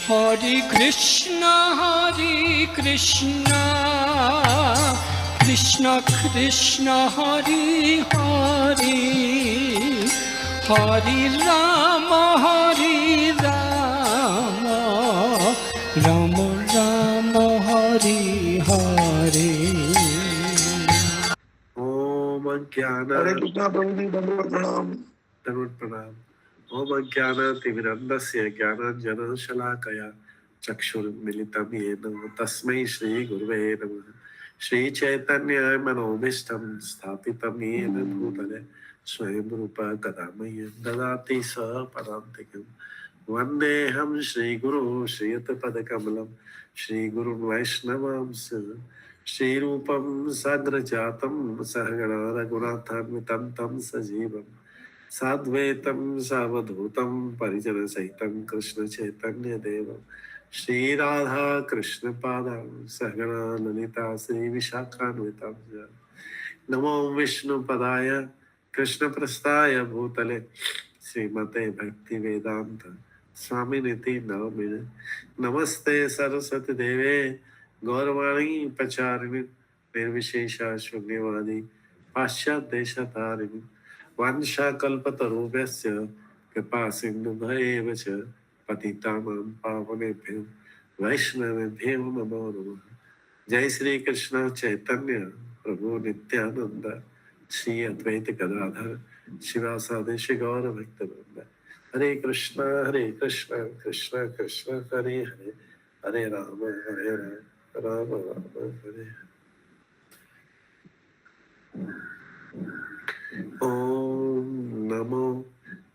हरे कृष्णा कृष्ण कृष्ण हरे हरे, हरे राम राम राम हरे हरे। ओम ज्ञान, हरे कृष्णा प्रभु जी, दंडवत प्रणाम। दंडवत प्रणाम। ओम ज्ञानातिमिरन्धस्य ज्ञानाञ्जनशलाकया चक्षुर्मिलितं येन तस्मै श्रीगुरवे नमः। श्रीचैतन्यमनोभीष्टं स्थापितं येन भूतले स्वयं रूप कदा मह्यं ददाति स पदान्तिकं। वन्देऽहं श्रीगुरो श्रीयुतपदकमलं श्रीगुरुं वैष्णवांश्च श्रीरूपं साग्रजातं सहगणा रघुनाथान्वितं तं सजीवम् साद्वैतं सावधूतं परिजनसहितं कृष्णचैतन्यदेवं श्रीराधा कृष्णपादां सहगणा ललिता श्रीविशाखान्वितां च। नमो विष्णुपदाय कृष्णप्रस्थाय भूतले श्रीमते भक्तिवेदान्त स्वामिनिति नामिने। नमस्ते सरस्वती देवे गौरवाणी प्रचारिणि निर्विशेषा शून्यवादी पाश्चात्यदेशतारिणि वंशाकल्पतरुभ्यश्च कृपा सिन्धुभ्येव च पतितानां पावनेभ्यो वैष्णवेभ्यो नमो नमः। जय श्री कृष्ण चैतन्य प्रभु नित्यानंद श्री अद्वैत गदाधर शिवासादि श्री गौर भक्तवृंद। हरे कृष्ण कृष्ण कृष्ण हरे हरे, हरे राम राम हरे। ओम नमो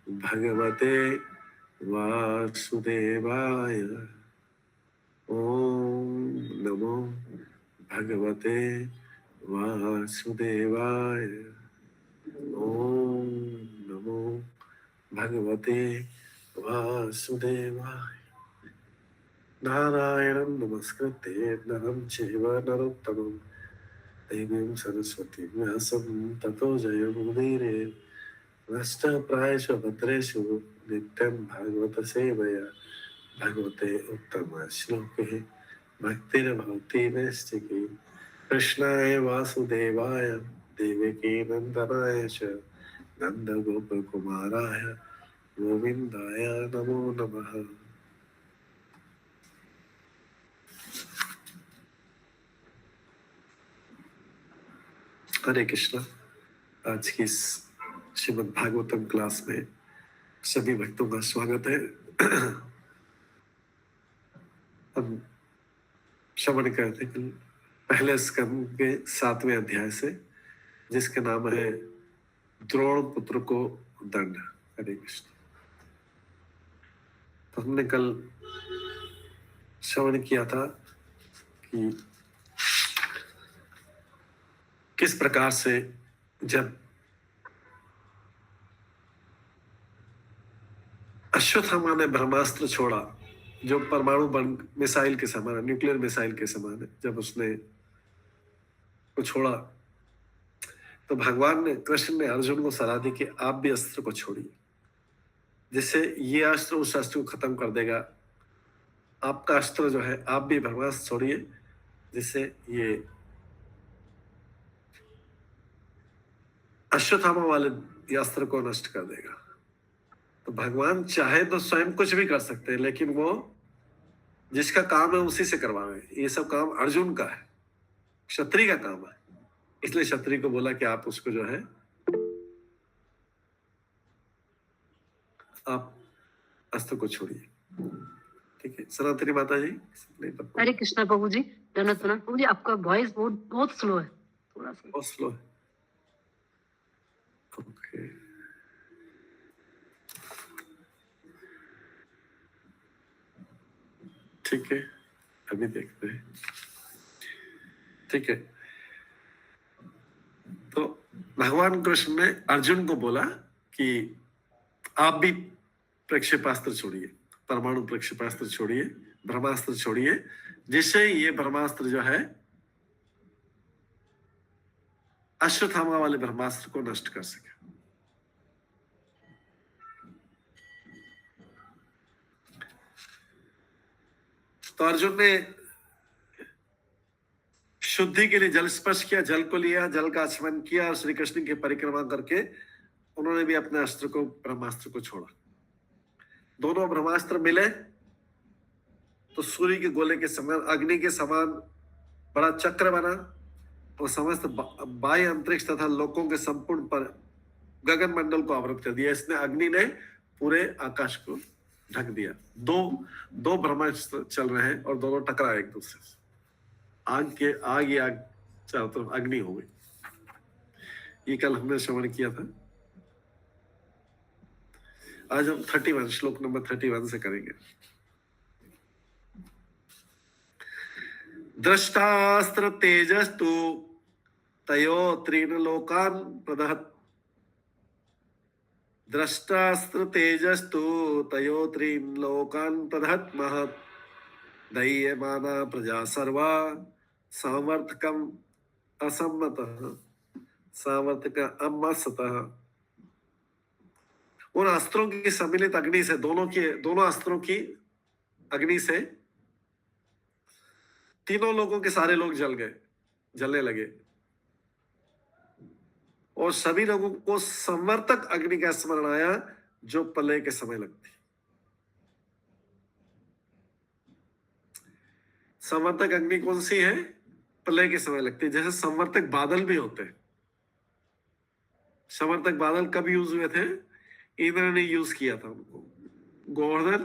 भगवते वासुदेवाय। ओम नमो भगवते वासुदेवाय। ओम नमो भगवते वासुदेवाय। नारायणं नमस्कृत्य नरं चैव नरोत्तमं देवीं सरस्वतीं व्यासं ततो जयमुदीरये। नष्टप्रायेषु भद्रेषु नित्यं भागवत सेवया भगवते उत्तम श्लोके भक्तिर्भवति नैष्टिकी। कृष्णाय वासुदेवाय देवकी नंदनाय च नंदगोपकुमाराय गोविंदाय नमो नमः। हरे कृष्णा। आज की इस श्रीमद् भागवतम क्लास में सभी भक्तों का स्वागत है। हम श्रवण करते हैं पहले स्कंद के 7वें अध्याय से, जिसका नाम है द्रोण पुत्र को दंड। हरे कृष्ण। तो हमने कल श्रवण किया था कि किस प्रकार से जब अश्वत्थामा ने ब्रह्मास्त्र छोड़ा, जो परमाणु मिसाइल के समान, न्यूक्लियर मिसाइल के समान है, जब उसने को छोड़ा तो भगवान ने, कृष्ण ने अर्जुन को सलाह दी कि आप भी अस्त्र को छोड़िए, जिससे ये अस्त्र उस अस्त्र को खत्म कर देगा। आपका अस्त्र जो है, आप भी ब्रह्मास्त्र छोड़िए, जिससे ये अश्वत्थामा वाले अस्त्र को नष्ट कर देगा। तो भगवान चाहे तो स्वयं कुछ भी कर सकते हैं, लेकिन वो जिसका काम है उसी से करवावे। ये सब काम अर्जुन का है, क्षत्रिय का काम है। इसलिए क्षत्रिय को बोला कि आप उसको जो है, आप अस्त्र को छोड़िए। ठीक है सनातनी माता जी। हरे कृष्णा प्रभु जी, धन्यवाद प्रभु जी। आपका वॉइस बहुत स्लो है, थोड़ा सा बहुत स्लो है। ओके, ठीक है, अभी देखते हैं। ठीक है, तो भगवान कृष्ण ने अर्जुन को बोला कि आप भी प्रक्षेपास्त्र छोड़िए, परमाणु प्रक्षेपास्त्र छोड़िए, ब्रह्मास्त्र छोड़िए, जिससे ये ब्रह्मास्त्र जो है अश्वत्थामा वाले ब्रह्मास्त्र को नष्ट कर सके। तो अर्जुन ने शुद्धि के लिए जल स्पर्श किया, जल को लिया, जल का आचमन किया और श्री कृष्ण की परिक्रमा करके उन्होंने भी अपने अस्त्र को, ब्रह्मास्त्र को छोड़ा। दोनों ब्रह्मास्त्र मिले तो सूर्य के गोले के समान, अग्नि के समान बड़ा चक्र बना और समस्त बाह्य अंतरिक्ष तथा लोकों के संपूर्ण पर गगन मंडल को आवृत कर दिया। इसने, अग्नि ने पूरे आकाश को ढक दिया। दो ब्रह्मास्त्र चल रहे हैं और दोनों टकराए एक दूसरे से। आग चारों तरफ अग्नि हो गई। ये कल हमने श्रवण किया था। आज हम 31 श्लोक नंबर 31 से करेंगे। दृष्टास्त्र तेजस्तु तयो त्रीन लोकान प्रदहत। दृष्टास्त्र तेजस्तु तयो त्रीन लोकान प्रदहत महत्। दह्यमाना प्रजा सर्वा सामर्थकम असम्मतः सामर्थक अमसतः। उन अस्त्रों की सम्मिलित अग्नि से, दोनों अस्त्रों की अग्नि से तीनों लोगों के सारे लोग जलने लगे और सभी लोगों को संवर्तक अग्नि का स्मरण आया जो प्रलय के समय लगती। संवर्तक अग्नि कौन सी है? प्रलय के समय लगती है। जैसे संवर्तक बादल भी होते हैं। संवर्तक बादल कब यूज हुए थे? इंद्र ने यूज किया था उनको गोवर्धन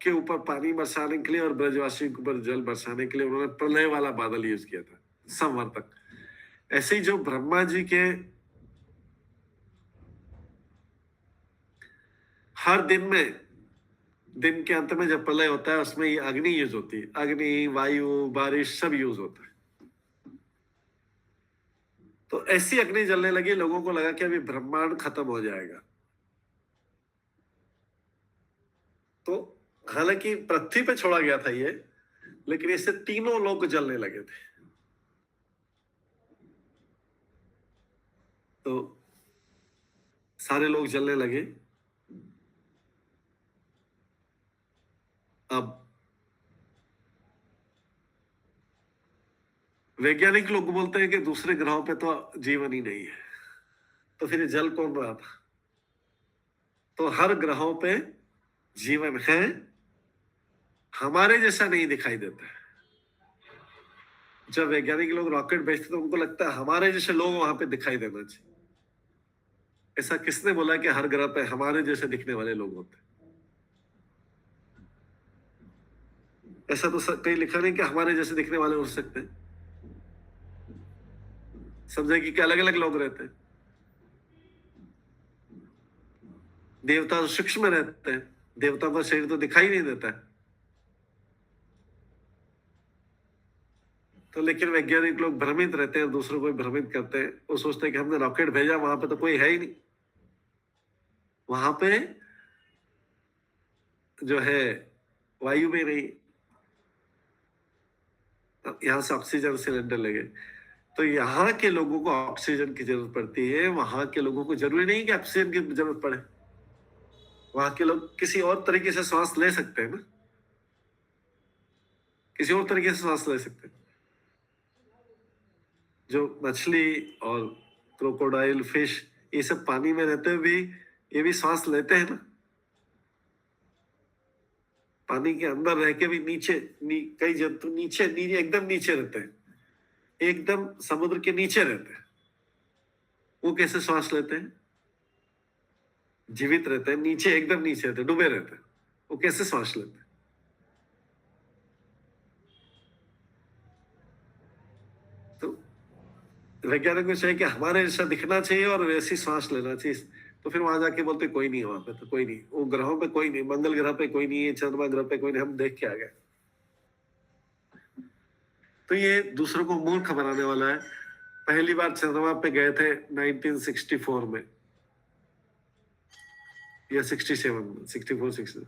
के ऊपर पानी बरसाने के लिए और ब्रजवासी के ऊपर जल बरसाने के लिए उन्होंने प्रलय वाला बादल यूज किया था, संवर्तक। ऐसे ही जो ब्रह्मा जी के हर दिन के अंत में जब प्रलय होता है उसमें ये अग्नि यूज होती है। अग्नि, वायु, बारिश सब यूज होता है। तो ऐसी अग्नि जलने लगी, लोगों को लगा कि अभी ब्रह्मांड खत्म हो जाएगा। तो हालांकि पृथ्वी पे छोड़ा गया था ये, लेकिन इससे तीनों लोग जलने लगे थे। तो सारे लोग जलने लगे। अब वैज्ञानिक लोग बोलते हैं कि दूसरे ग्रहों पे तो जीवन ही नहीं है, तो फिर जल कौन रहा था? तो हर ग्रहों पे जीवन है, हमारे जैसा नहीं दिखाई देता है। जब वैज्ञानिक लोग रॉकेट भेजते तो उनको लगता है हमारे जैसे लोग वहां पे दिखाई देना चाहिए। ऐसा किसने बोला कि हर ग्रह पे हमारे जैसे दिखने वाले लोग होते हैं? ऐसा तो कहीं लिखा नहीं कि हमारे जैसे दिखने वाले हो सकते हैं। समझे कि अलग अलग लोग रहते हैं। देवता तो सूक्ष्म रहते हैं, देवता का शरीर तो दिखाई नहीं देता है। तो लेकिन वैज्ञानिक लोग भ्रमित रहते हैं, दूसरों को भ्रमित करते हैं। वो सोचते हैं कि हमने रॉकेट भेजा, वहां पे तो कोई है ही नहीं। वहां पे जो है वायु में नहीं। यहां से ऑक्सीजन सिलेंडर लगे तो यहाँ के लोगों को ऑक्सीजन की जरूरत पड़ती है, वहां के लोगों को जरूरी नहीं कि ऑक्सीजन की जरूरत पड़े। वहां के लोग किसी और तरीके से सांस ले सकते हैं ना, किसी और तरीके से सांस ले सकते हैं। जो मछली और क्रोकोडाइल, फिश, ये सब पानी में रहते हुए भी ये भी सांस लेते हैं ना। पानी के अंदर रह के भी कई जंतु नीचे एकदम नीचे रहते हैं, एकदम समुद्र के नीचे रहते हैं। वो कैसे सांस लेते हैं? जीवित रहते हैं, नीचे एकदम नीचे रहते हैं, डूबे रहते हैं। वो कैसे सांस लेते हैं? तो वैज्ञानिक को चाहिए कि हमारे जैसा दिखना चाहिए और वैसी सांस लेना चाहिए। तो फिर वहां जाके बोलते कोई नहीं है वहां पे, तो कोई नहीं, वो ग्रहों पे कोई नहीं, मंगल ग्रह पे कोई नहीं है, चंद्रमा ग्रह पे कोई नहीं, हम देख के आ गए। तो ये दूसरों को मूर्ख बनाने वाला है। पहली बार चंद्रमा पे गए थे 1964 में या 64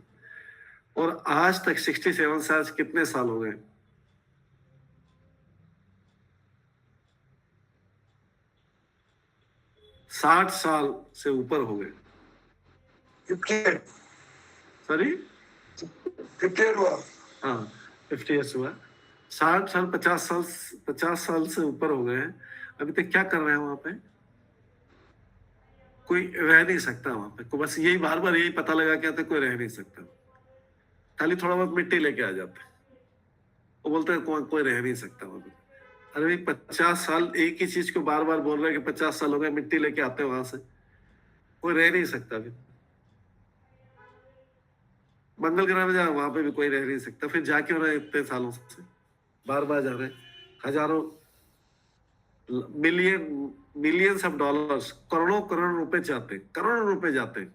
और आज तक 67 से आज कितने साल हो गए? 60 साल से ऊपर हो गए। सॉरी 50 हुआ। हाँ 50 ईयर्स हुआ, 60 साल 50 साल से ऊपर हो गए हैं, अभी तक क्या कर रहे हैं वहां पे? कोई रह नहीं सकता वहां पे, को बस यही बार बार यही पता लगा के आते कोई रह नहीं सकता, खाली थोड़ा बहुत मिट्टी लेके आ जाते हैं, वो बोलते हैं कोई रह नहीं सकता वहां पे। अरे भाई 50 साल एक ही चीज को बार बार बोल रहे हैं कि 50 साल हो गए, मिट्टी लेके आते हैं वहां से, कोई रह नहीं सकता। अभी मंगल ग्रह में जा, वहां पे भी कोई रह नहीं सकता, फिर जा क्यों रहे इतने सालों से, बार बार जा रहे हैं, हजारों मिलियंस ऑफ डॉलर्स, करोड़ों करोड़ रुपए जाते हैं, करोड़ों रुपए जाते हैं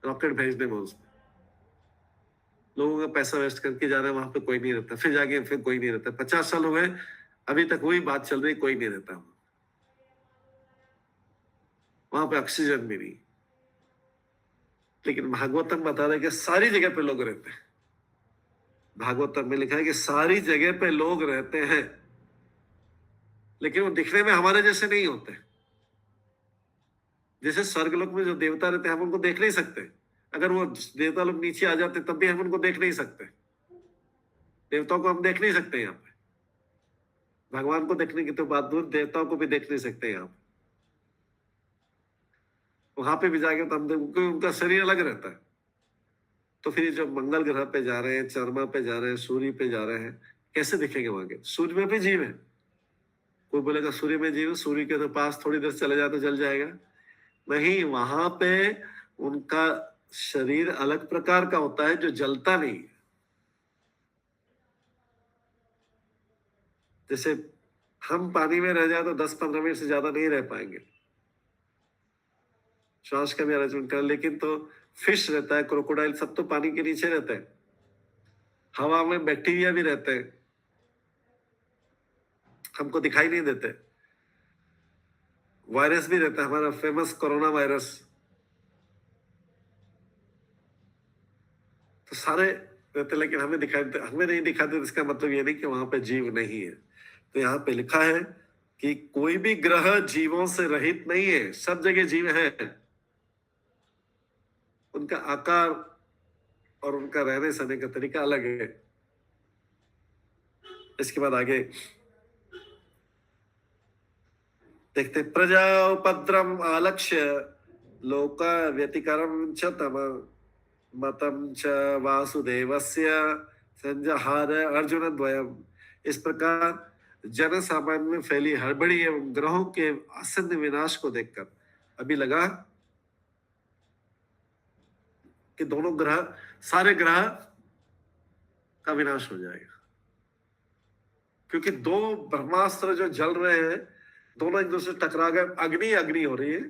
रॉकेट भेजने में, उसमें लोगों का पैसा वेस्ट करके जा रहे हैं, वहां पे कोई नहीं रहता, फिर जाके फिर कोई नहीं रहता। 50 साल हो गए, अभी तक वही बात चल रही, कोई नहीं रहता वहां पे, ऑक्सीजन भी नहीं। लेकिन भागवतम बता रहे कि सारी जगह पे लोग रहते हैं, भागवतम में लिखा है कि सारी जगह पे लोग रहते हैं, लेकिन वो दिखने में हमारे जैसे नहीं होते। जैसे स्वर्गलोक में जो देवता रहते हैं, हम उनको देख नहीं सकते, अगर वो देवता लोग नीचे आ जाते तब भी हम उनको देख नहीं सकते, देवताओं को हम देख नहीं सकते यहाँ पे, भगवान को देखने की तो बात दूर, देवताओं को भी देख नहीं सकते यहाँ पे। वहां पे भी जाके तो हम उनका शरीर अलग रहता है। तो फिर जो मंगल ग्रह पे जा रहे हैं, चंद्रमा पे जा रहे हैं, सूर्य पे जा रहे हैं, कैसे दिखेंगे वहां के? सूर्य में भी जीव है, कोई बोलेगा सूर्य में जीव, सूर्य के तो पास थोड़ी देर चले जाए तो जल जाएगा, नहीं, वहां पे उनका शरीर अलग प्रकार का होता है जो जलता नहीं। जैसे हम पानी में रह जाए तो 10-15 मिनट से ज्यादा नहीं रह पाएंगे, श्वास का भी अरेंजमेंट कर, लेकिन तो फिश रहता है, क्रोकोडाइल, सब तो पानी के नीचे रहते हैं, हवा में बैक्टीरिया भी रहते हैं, हमको दिखाई नहीं देते, वायरस भी रहता है, हमारा फेमस कोरोना वायरस, तो सारे रहते, लेकिन हमें दिखाई देते, हमें नहीं दिखाते, इसका मतलब ये नहीं कि वहां पे जीव नहीं है। तो यहाँ पे लिखा है कि कोई भी ग्रह जीवों से रहित नहीं है, सब जगह जीव है, उनका आकार और उनका रहने सहने का तरीका अलग है। इसके बाद आगे देखते, प्रजा उपद्रम आलक्ष्य लोक व्यतिकरम च तम मतम च वासुदेवस्य संजहार अर्जुन द्वयम। इस प्रकार जन सामान्य में फैली हड़बड़ी एवं ग्रहों के आसन्न विनाश को देखकर अभी लगा कि दोनों ग्रह, सारे ग्रह का विनाश हो जाएगा, क्योंकि दो ब्रह्मास्त्र जो जल रहे हैं, दोनों एक दूसरे टकरा गए, अग्नि अग्नि हो रही है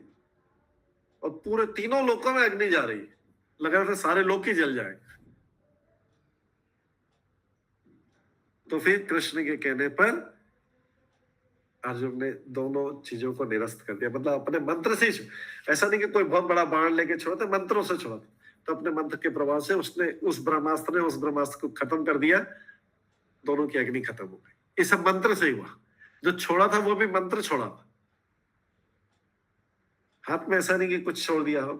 और पूरे तीनों लोकों में अग्नि जा रही है, लग रहा था सारे लोक ही जल जाए। तो फिर कृष्ण के कहने पर अर्जुन ने दोनों चीजों को निरस्त कर दिया, मतलब अपने मंत्र से ही, ऐसा नहीं कि कोई बहुत बड़ा बाण लेके छोड़ा था, मंत्रों से छोड़ा था, तो अपने मंत्र के प्रभाव से उसने उस ब्रह्मास्त्र को खत्म कर दिया, दोनों की अग्नि खत्म हो गई। ये सब मंत्र से ही हुआ, जो छोड़ा था वो भी मंत्र छोड़ा था, हाथ में ऐसा नहीं कि कुछ छोड़ दिया हो,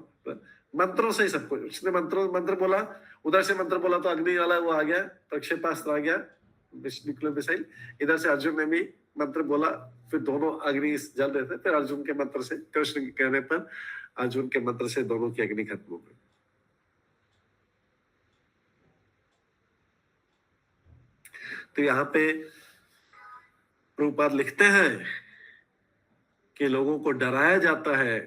मंत्रों से ही सब कुछ, उसने मंत्र बोला, उधर से मंत्र बोला तो अग्नि वाला वो आ गया, प्रक्षेपास्त्र आ गया, न्यूक्लियर मिसाइल, इधर से अर्जुन ने भी मंत्र बोला, फिर दोनों अग्नि जल रहे थे, फिर अर्जुन के मंत्र से, कृष्ण के कहने पर अर्जुन के मंत्र से दोनों की अग्नि खत्म हो गई। तो यहाँ पे प्रभुपाद लिखते हैं कि लोगों को डराया जाता है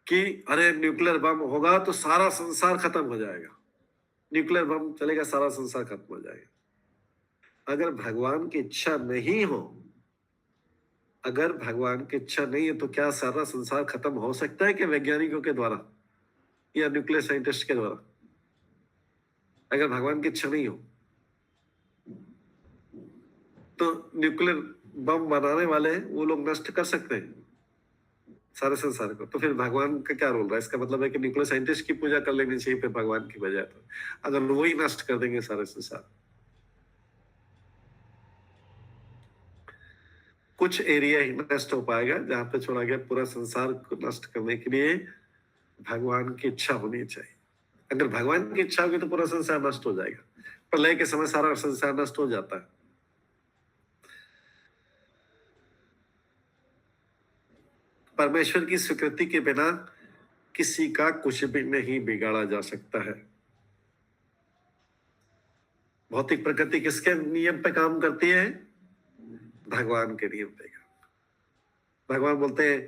कि अरे न्यूक्लियर बम होगा तो सारा संसार खत्म हो जाएगा, न्यूक्लियर बम चलेगा सारा संसार खत्म हो जाएगा। अगर भगवान की इच्छा नहीं हो, अगर भगवान की इच्छा नहीं है, तो क्या सारा संसार खत्म हो सकता है कि वैज्ञानिकों के द्वारा या न्यूक्लियर साइंटिस्ट के द्वारा? अगर भगवान की इच्छा नहीं हो तो न्यूक्लियर बम बनाने वाले वो लोग नष्ट कर सकते हैं सारे संसार को, तो फिर भगवान का क्या रोल रहा है? इसका मतलब है कि न्यूक्लियर साइंटिस्ट की पूजा कर लेनी चाहिए फिर भगवान की बजाय, तो अगर वही नष्ट कर देंगे सारे संसार। कुछ एरिया ही नष्ट हो पाएगा जहां पे छोड़ा गया, पूरा संसार को नष्ट करने के लिए भगवान की इच्छा होनी चाहिए। अगर भगवान की इच्छा होगी तो पूरा संसार नष्ट हो जाएगा। प्रलय के समय सारा संसार नष्ट हो जाता है। परमेश्वर की स्वीकृति के बिना किसी का कुछ भी नहीं बिगाड़ा जा सकता है। भौतिक प्रकृति किसके नियम पे काम करती है? भगवान के नियम पे। भगवान बोलते हैं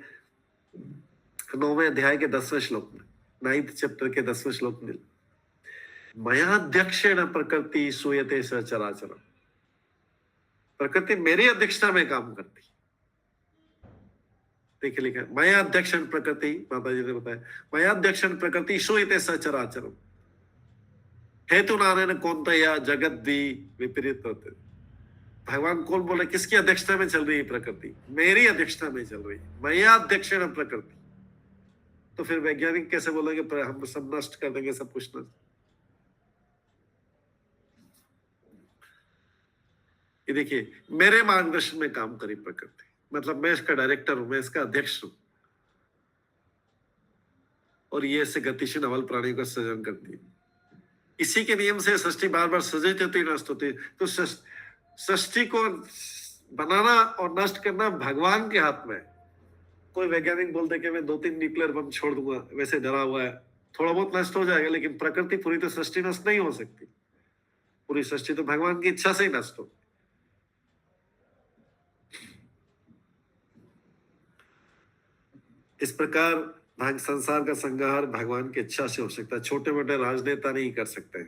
9वें अध्याय के 10वें श्लोक में, 9th चैप्टर के 10वें श्लोक में, मयाध्यक्षेण प्रकृति सूयते सचराचरम। प्रकृति मेरी अध्यक्षता में काम करती। देखिए लिखा है मयाध्यक्षेण प्रकृति, माता जी ने बताया मयाध्यक्षेण प्रकृति सूयते सचराचरम हेतु नानेन कौन्तेया जगद्दि विपरीत होते। भगवान कौन बोले किसकी अध्यक्षता में चल रही है प्रकृति? मेरी अध्यक्षता में चल रही है। मयाध्यक्षेण प्रकृति। तो फिर वैज्ञानिक कैसे बोलेंगे हम सब नष्ट कर देंगे, सब कुछ नष्ट? ये देखिए मेरे मार्गदर्शन में काम करी प्रकृति, मतलब मैं इसका डायरेक्टर हूं, मैं इसका अध्यक्ष हूं, और ये ऐसे गतिशील अवल प्राणियों का सृजन करती है। इसी के नियम से सृष्टि बार बार सृजित होती नष्ट होती। तो सृष्टि को बनाना और नष्ट करना भगवान के हाथ में। कोई वैज्ञानिक बोलते कि मैं 2-3 न्यूक्लियर बम छोड़ दूंगा, वैसे डरा हुआ है, थोड़ा बहुत नष्ट हो जाएगा, लेकिन प्रकृति पूरी तो सृष्टि नष्ट नहीं हो सकती। पूरी सृष्टि तो भगवान की इच्छा से ही नष्ट हो। इस प्रकार संसार का संहार भगवान की इच्छा से हो सकता है, छोटे मोटे राजनेता नहीं कर सकते।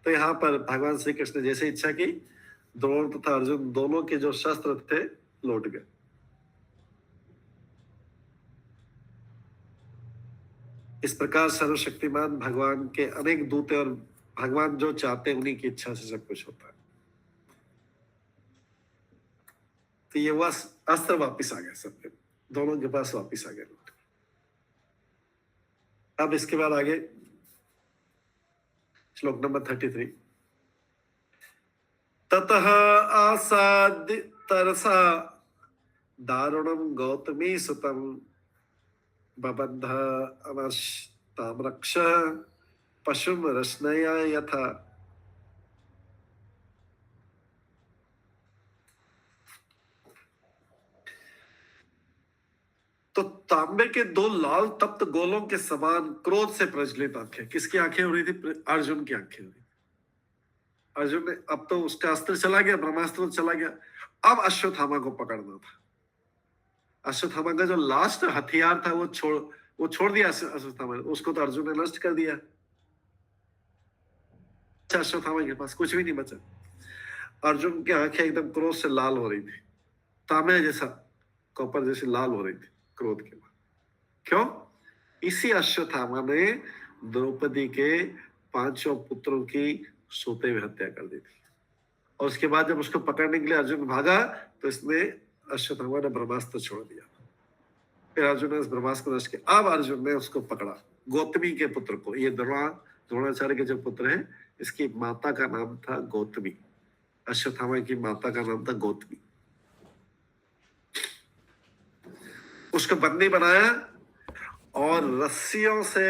तो यहाँ पर भगवान श्री कृष्ण ने जैसे इच्छा की, द्रोण तथा अर्जुन दोनों के जो शस्त्र थे लौट गए। इस प्रकार सर्वशक्तिमान भगवान के अनेक दूत हैं, और भगवान जो चाहते हैं उन्हीं की इच्छा से सब कुछ होता है। तो ये वह अस्त्र वापिस आ गया, सबके दोनों के पास वापिस आ गए। अब इसके बाद आगे श्लोक नंबर 33। ततः आसाद्य तरसा दारुणं गौतमी सुतं बबन्ध अमर्षताम्रक्ष पशुं रश्नया यथा। तो तांबे के 2 लाल तप्त गोलों के समान क्रोध से प्रज्वलित आंखें, किसकी आंखें हो रही थी? अर्जुन की आंखें हो रही थी। अर्जुन ने, अब तो उसका अस्त्र चला गया, ब्रह्मास्त्र चला गया, अब अश्वत्थामा को पकड़ना था। अश्वत्थामा का जो लास्ट हथियार था वो छोड़ दिया अश्वत्थामा ने, उसको तो अर्जुन ने नष्ट कर दिया। अश्वत्थामा के पास कुछ भी नहीं बचा। अर्जुन की आंखें एकदम क्रोध से लाल हो रही थी, तांबे जैसा, कॉपर जैसी लाल हो रही थी क्रोध के बाद। क्यों? इसी अश्वत्थामा ने द्रौपदी के 5 पुत्रों की सोते हुए हत्या कर दी थी। और उसके बाद जब उसको पकड़ने के लिए अर्जुन भागा तो इसने अश्वत्थामा ने ब्रह्मास्त्र छोड़ दिया। फिर अर्जुन ने उस ब्रह्मास्त्र को नष्ट किया। अब अर्जुन ने उसको पकड़ा, गौतमी के पुत्र को। ये द्रोणाचार्य के जो पुत्र हैं, इसकी माता का नाम था गौतमी। अश्वत्थामा की माता का नाम था गौतमी। उसको बंदी बनाया और रस्सियों से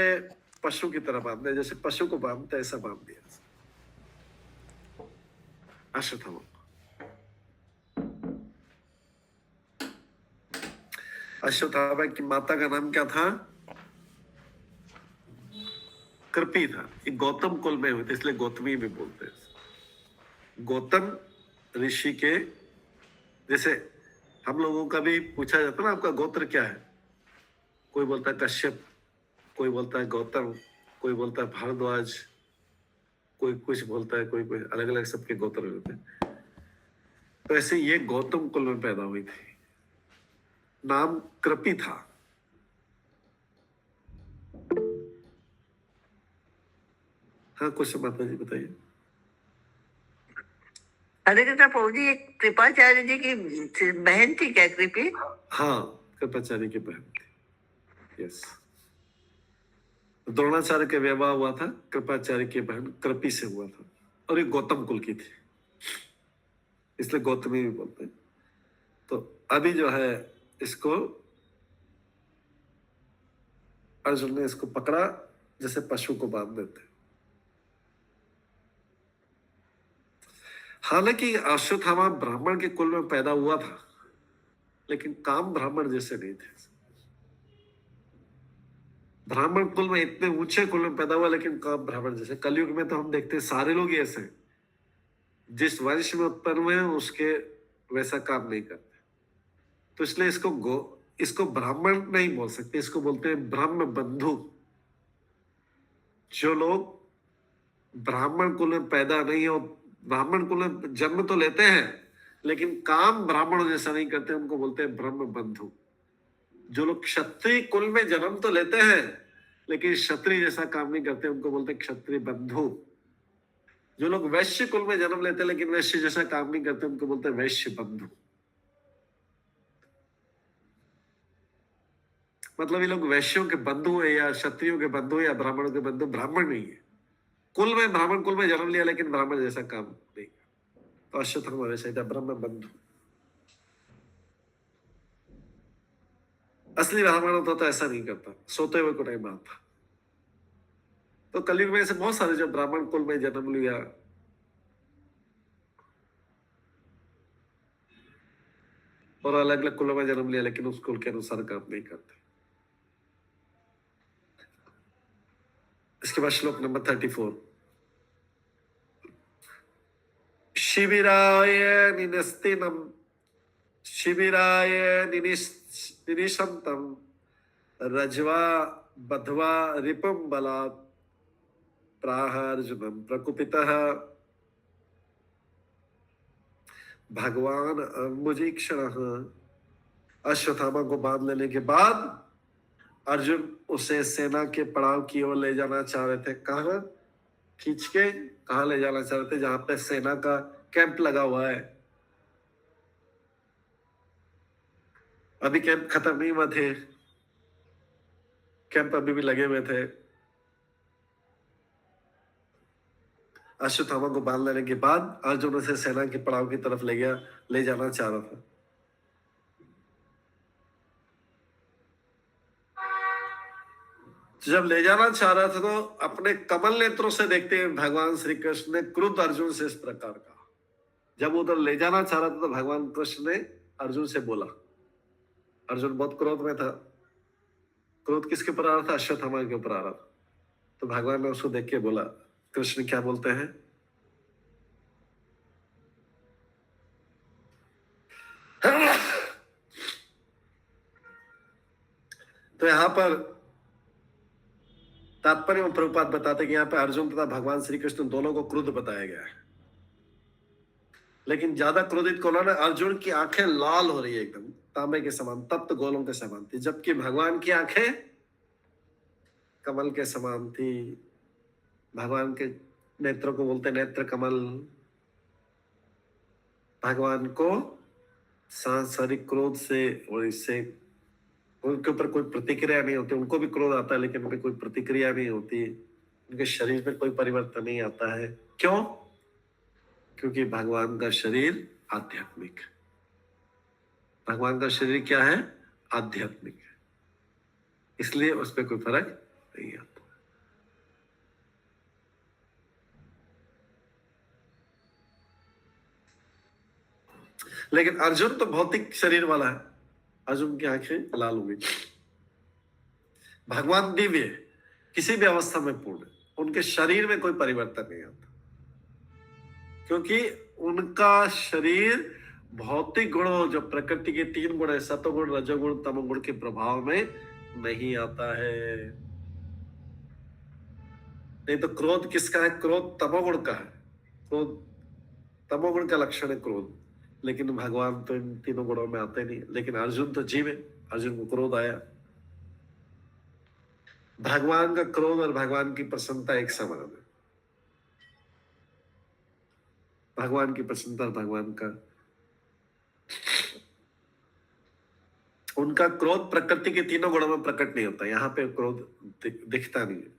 पशु की तरह बांध दिया, जैसे पशु को बांधते ऐसा बांध दिया अश्वत्थामा। अश्वत्थामा की माता का नाम क्या था? कृपी था। ये गौतम कुल में हुए थे, इसलिए गौतमी भी बोलते हैं। गौतम ऋषि के, जैसे हम लोगों का भी पूछा जाता है ना, आपका गोत्र क्या है? कोई बोलता है कश्यप, कोई बोलता है गौतम, कोई बोलता है भारद्वाज, कोई कुछ बोलता है, कोई अलग अलग सबके गोत्र होते हैं। तो ऐसे ये गौतम कुल में पैदा हुई थी, नाम कृपी था। हाँ, कुछ माता जी बताइए। हरे कृष्णा प्रभु जी, ये कृपाचार्य जी की बहन थी क्या कृपी? हाँ, कृपाचार्य की बहन थी। यस, द्रोणाचार्य के विवाह हुआ था, कृपाचार्य की बहन कृपी से हुआ था, और ये गौतम कुल की थी, इसलिए गौतमी भी बोलते हैं। तो अभी जो है इसको अर्जुन ने इसको पकड़ा, जैसे पशु को बांध देते हैं। हालांकि अश्वत्थामा ब्राह्मण के कुल में पैदा हुआ था, लेकिन काम ब्राह्मण जैसे नहीं थे। ब्राह्मण कुल में इतने ऊंचे कुल में पैदा हुआ, लेकिन काम ब्राह्मण जैसे। कलयुग में तो हम देखते हैं सारे लोग ही ऐसे हैं, जिस वंश में उत्पन्न हुए हैं उसके वैसा काम नहीं करते। तो इसलिए इसको ब्राह्मण नहीं बोल सकते, इसको बोलते हैं ब्रह्म बंधु। जो लोग ब्राह्मण कुल में पैदा नहीं हो, ब्राह्मण कुल में जन्म तो लेते हैं लेकिन काम ब्राह्मणों जैसा नहीं करते, उनको बोलते हैं ब्रह्म बंधु। जो लोग क्षत्रिय कुल में जन्म तो लेते हैं लेकिन क्षत्रिय जैसा काम नहीं करते, उनको बोलते हैं क्षत्रिय बंधु। जो लोग वैश्य कुल में जन्म लेते हैं लेकिन वैश्य जैसा काम नहीं करते, उनको बोलते हैं वैश्य बंधु। मतलब ये लोग वैश्यों के बंधु है या क्षत्रियों के बंधु या ब्राह्मणों के बंधु, ब्राह्मण नहीं है। कुल में ब्राह्मण कुल में जन्म लिया लेकिन ब्राह्मण जैसा काम नहीं। तो अश्वत्थामा वैसा ही था, ब्रह्म बंधु। असली ब्राह्मण होता तो ऐसा नहीं करता, सोते हुए को नहीं मारता। तो कलयुग में ऐसे बहुत सारे जो ब्राह्मण कुल में जन्म लिया और अलग अलग कुलों में जन्म लिया लेकिन उस कुल के अनुसार काम नहीं करते। इसके बाद श्लोक नंबर 34। शिबिराय निनस्तिनम शिबिराय निनिशंतम रज्वा बध्वा रिपुम बलात् प्राह अर्जुनम प्रकुपितः भगवान अंबुजीक्षणः। अश्वत्थामा को बांध लेने के बाद अर्जुन उसे सेना के पड़ाव की ओर ले जाना चाह रहे थे। कहाँ खींच के कहाँ ले जाना चाह रहे थे? जहां पे सेना का कैंप लगा हुआ है। अभी कैंप खत्म नहीं हुआ थे, कैंप अभी भी लगे हुए थे। अश्वत्थामा को बांध लेने के बाद अर्जुन उसे सेना के पड़ाव की तरफ ले जाना चाह रहा था। जब ले जाना चाह रहा था तो अपने कमल नेत्रों से देखते हैं भगवान श्री कृष्ण ने क्रुद्ध अर्जुन से इस प्रकार कहा। जब उधर ले जाना चाह रहा था तो भगवान कृष्ण ने अर्जुन से बोला। अर्जुन बहुत क्रोध में था। क्रोध किसके ऊपर आ रहा था? अश्वत्थामा के ऊपर आ रहा था। तो भगवान ने उसको देख के बोला। कृष्ण क्या बोलते हैं? तो यहां पर तात्पर्य में प्रभुपाद बताते कि यहाँ पे अर्जुन तथा भगवान श्री कृष्ण दोनों को क्रुद्ध बताया गया है। लेकिन ज्यादा क्रोधित कौन है? अर्जुन की आंखें लाल हो रही है, एकदम तांबे के समान, तप्त गोलों के समान थी, जबकि भगवान की आंखें कमल के समान थी। भगवान के नेत्रों को बोलते नेत्र कमल। भगवान को सांसारिक क्रोध से और इससे उनके ऊपर कोई प्रतिक्रिया नहीं होती। उनको भी क्रोध आता है लेकिन उनकी कोई प्रतिक्रिया नहीं होती। उनके शरीर में कोई परिवर्तन नहीं आता है। क्यों? क्योंकि भगवान का शरीर आध्यात्मिक है। भगवान का शरीर क्या है? आध्यात्मिक है, इसलिए उस पर कोई फर्क नहीं आता। लेकिन अर्जुन तो भौतिक शरीर वाला है। अर्जुन की आंखें लाल हो गई। भगवान दिव्य, किसी भी अवस्था में पूर्ण, उनके शरीर में कोई परिवर्तन नहीं आता, क्योंकि उनका शरीर भौतिक गुणों, जो प्रकृति के 3 गुण है, सतोगुण, रजोगुण, तमोगुण के प्रभाव में नहीं आता है। नहीं तो क्रोध किसका है? क्रोध तमोगुण का है। क्रोध तमोगुण का लक्षण है क्रोध। लेकिन भगवान तो इन 3 गुणों में आते नहीं। लेकिन अर्जुन तो जीव है, अर्जुन को क्रोध आया। भगवान का क्रोध और भगवान की प्रसन्नता एक समान है। भगवान की प्रसन्नता और भगवान का, उनका क्रोध प्रकृति के 3 गुणों में प्रकट नहीं होता। यहाँ पे क्रोध दिखता नहीं है।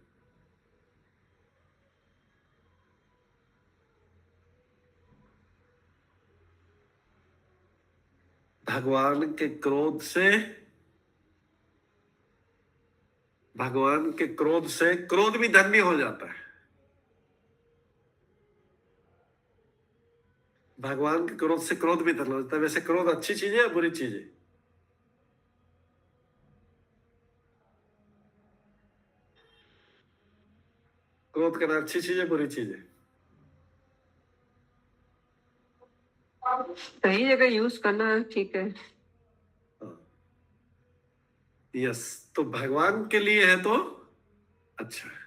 भगवान के क्रोध से भगवान के क्रोध से क्रोध भी धन्य हो जाता है। भगवान के क्रोध से क्रोध भी धन्य हो जाता है। वैसे क्रोध अच्छी चीज है या बुरी चीज है? क्रोध करना अच्छी चीज है बुरी चीज है? सही जगह यूज करना ठीक है। यस, तो भगवान के लिए है तो अच्छा है।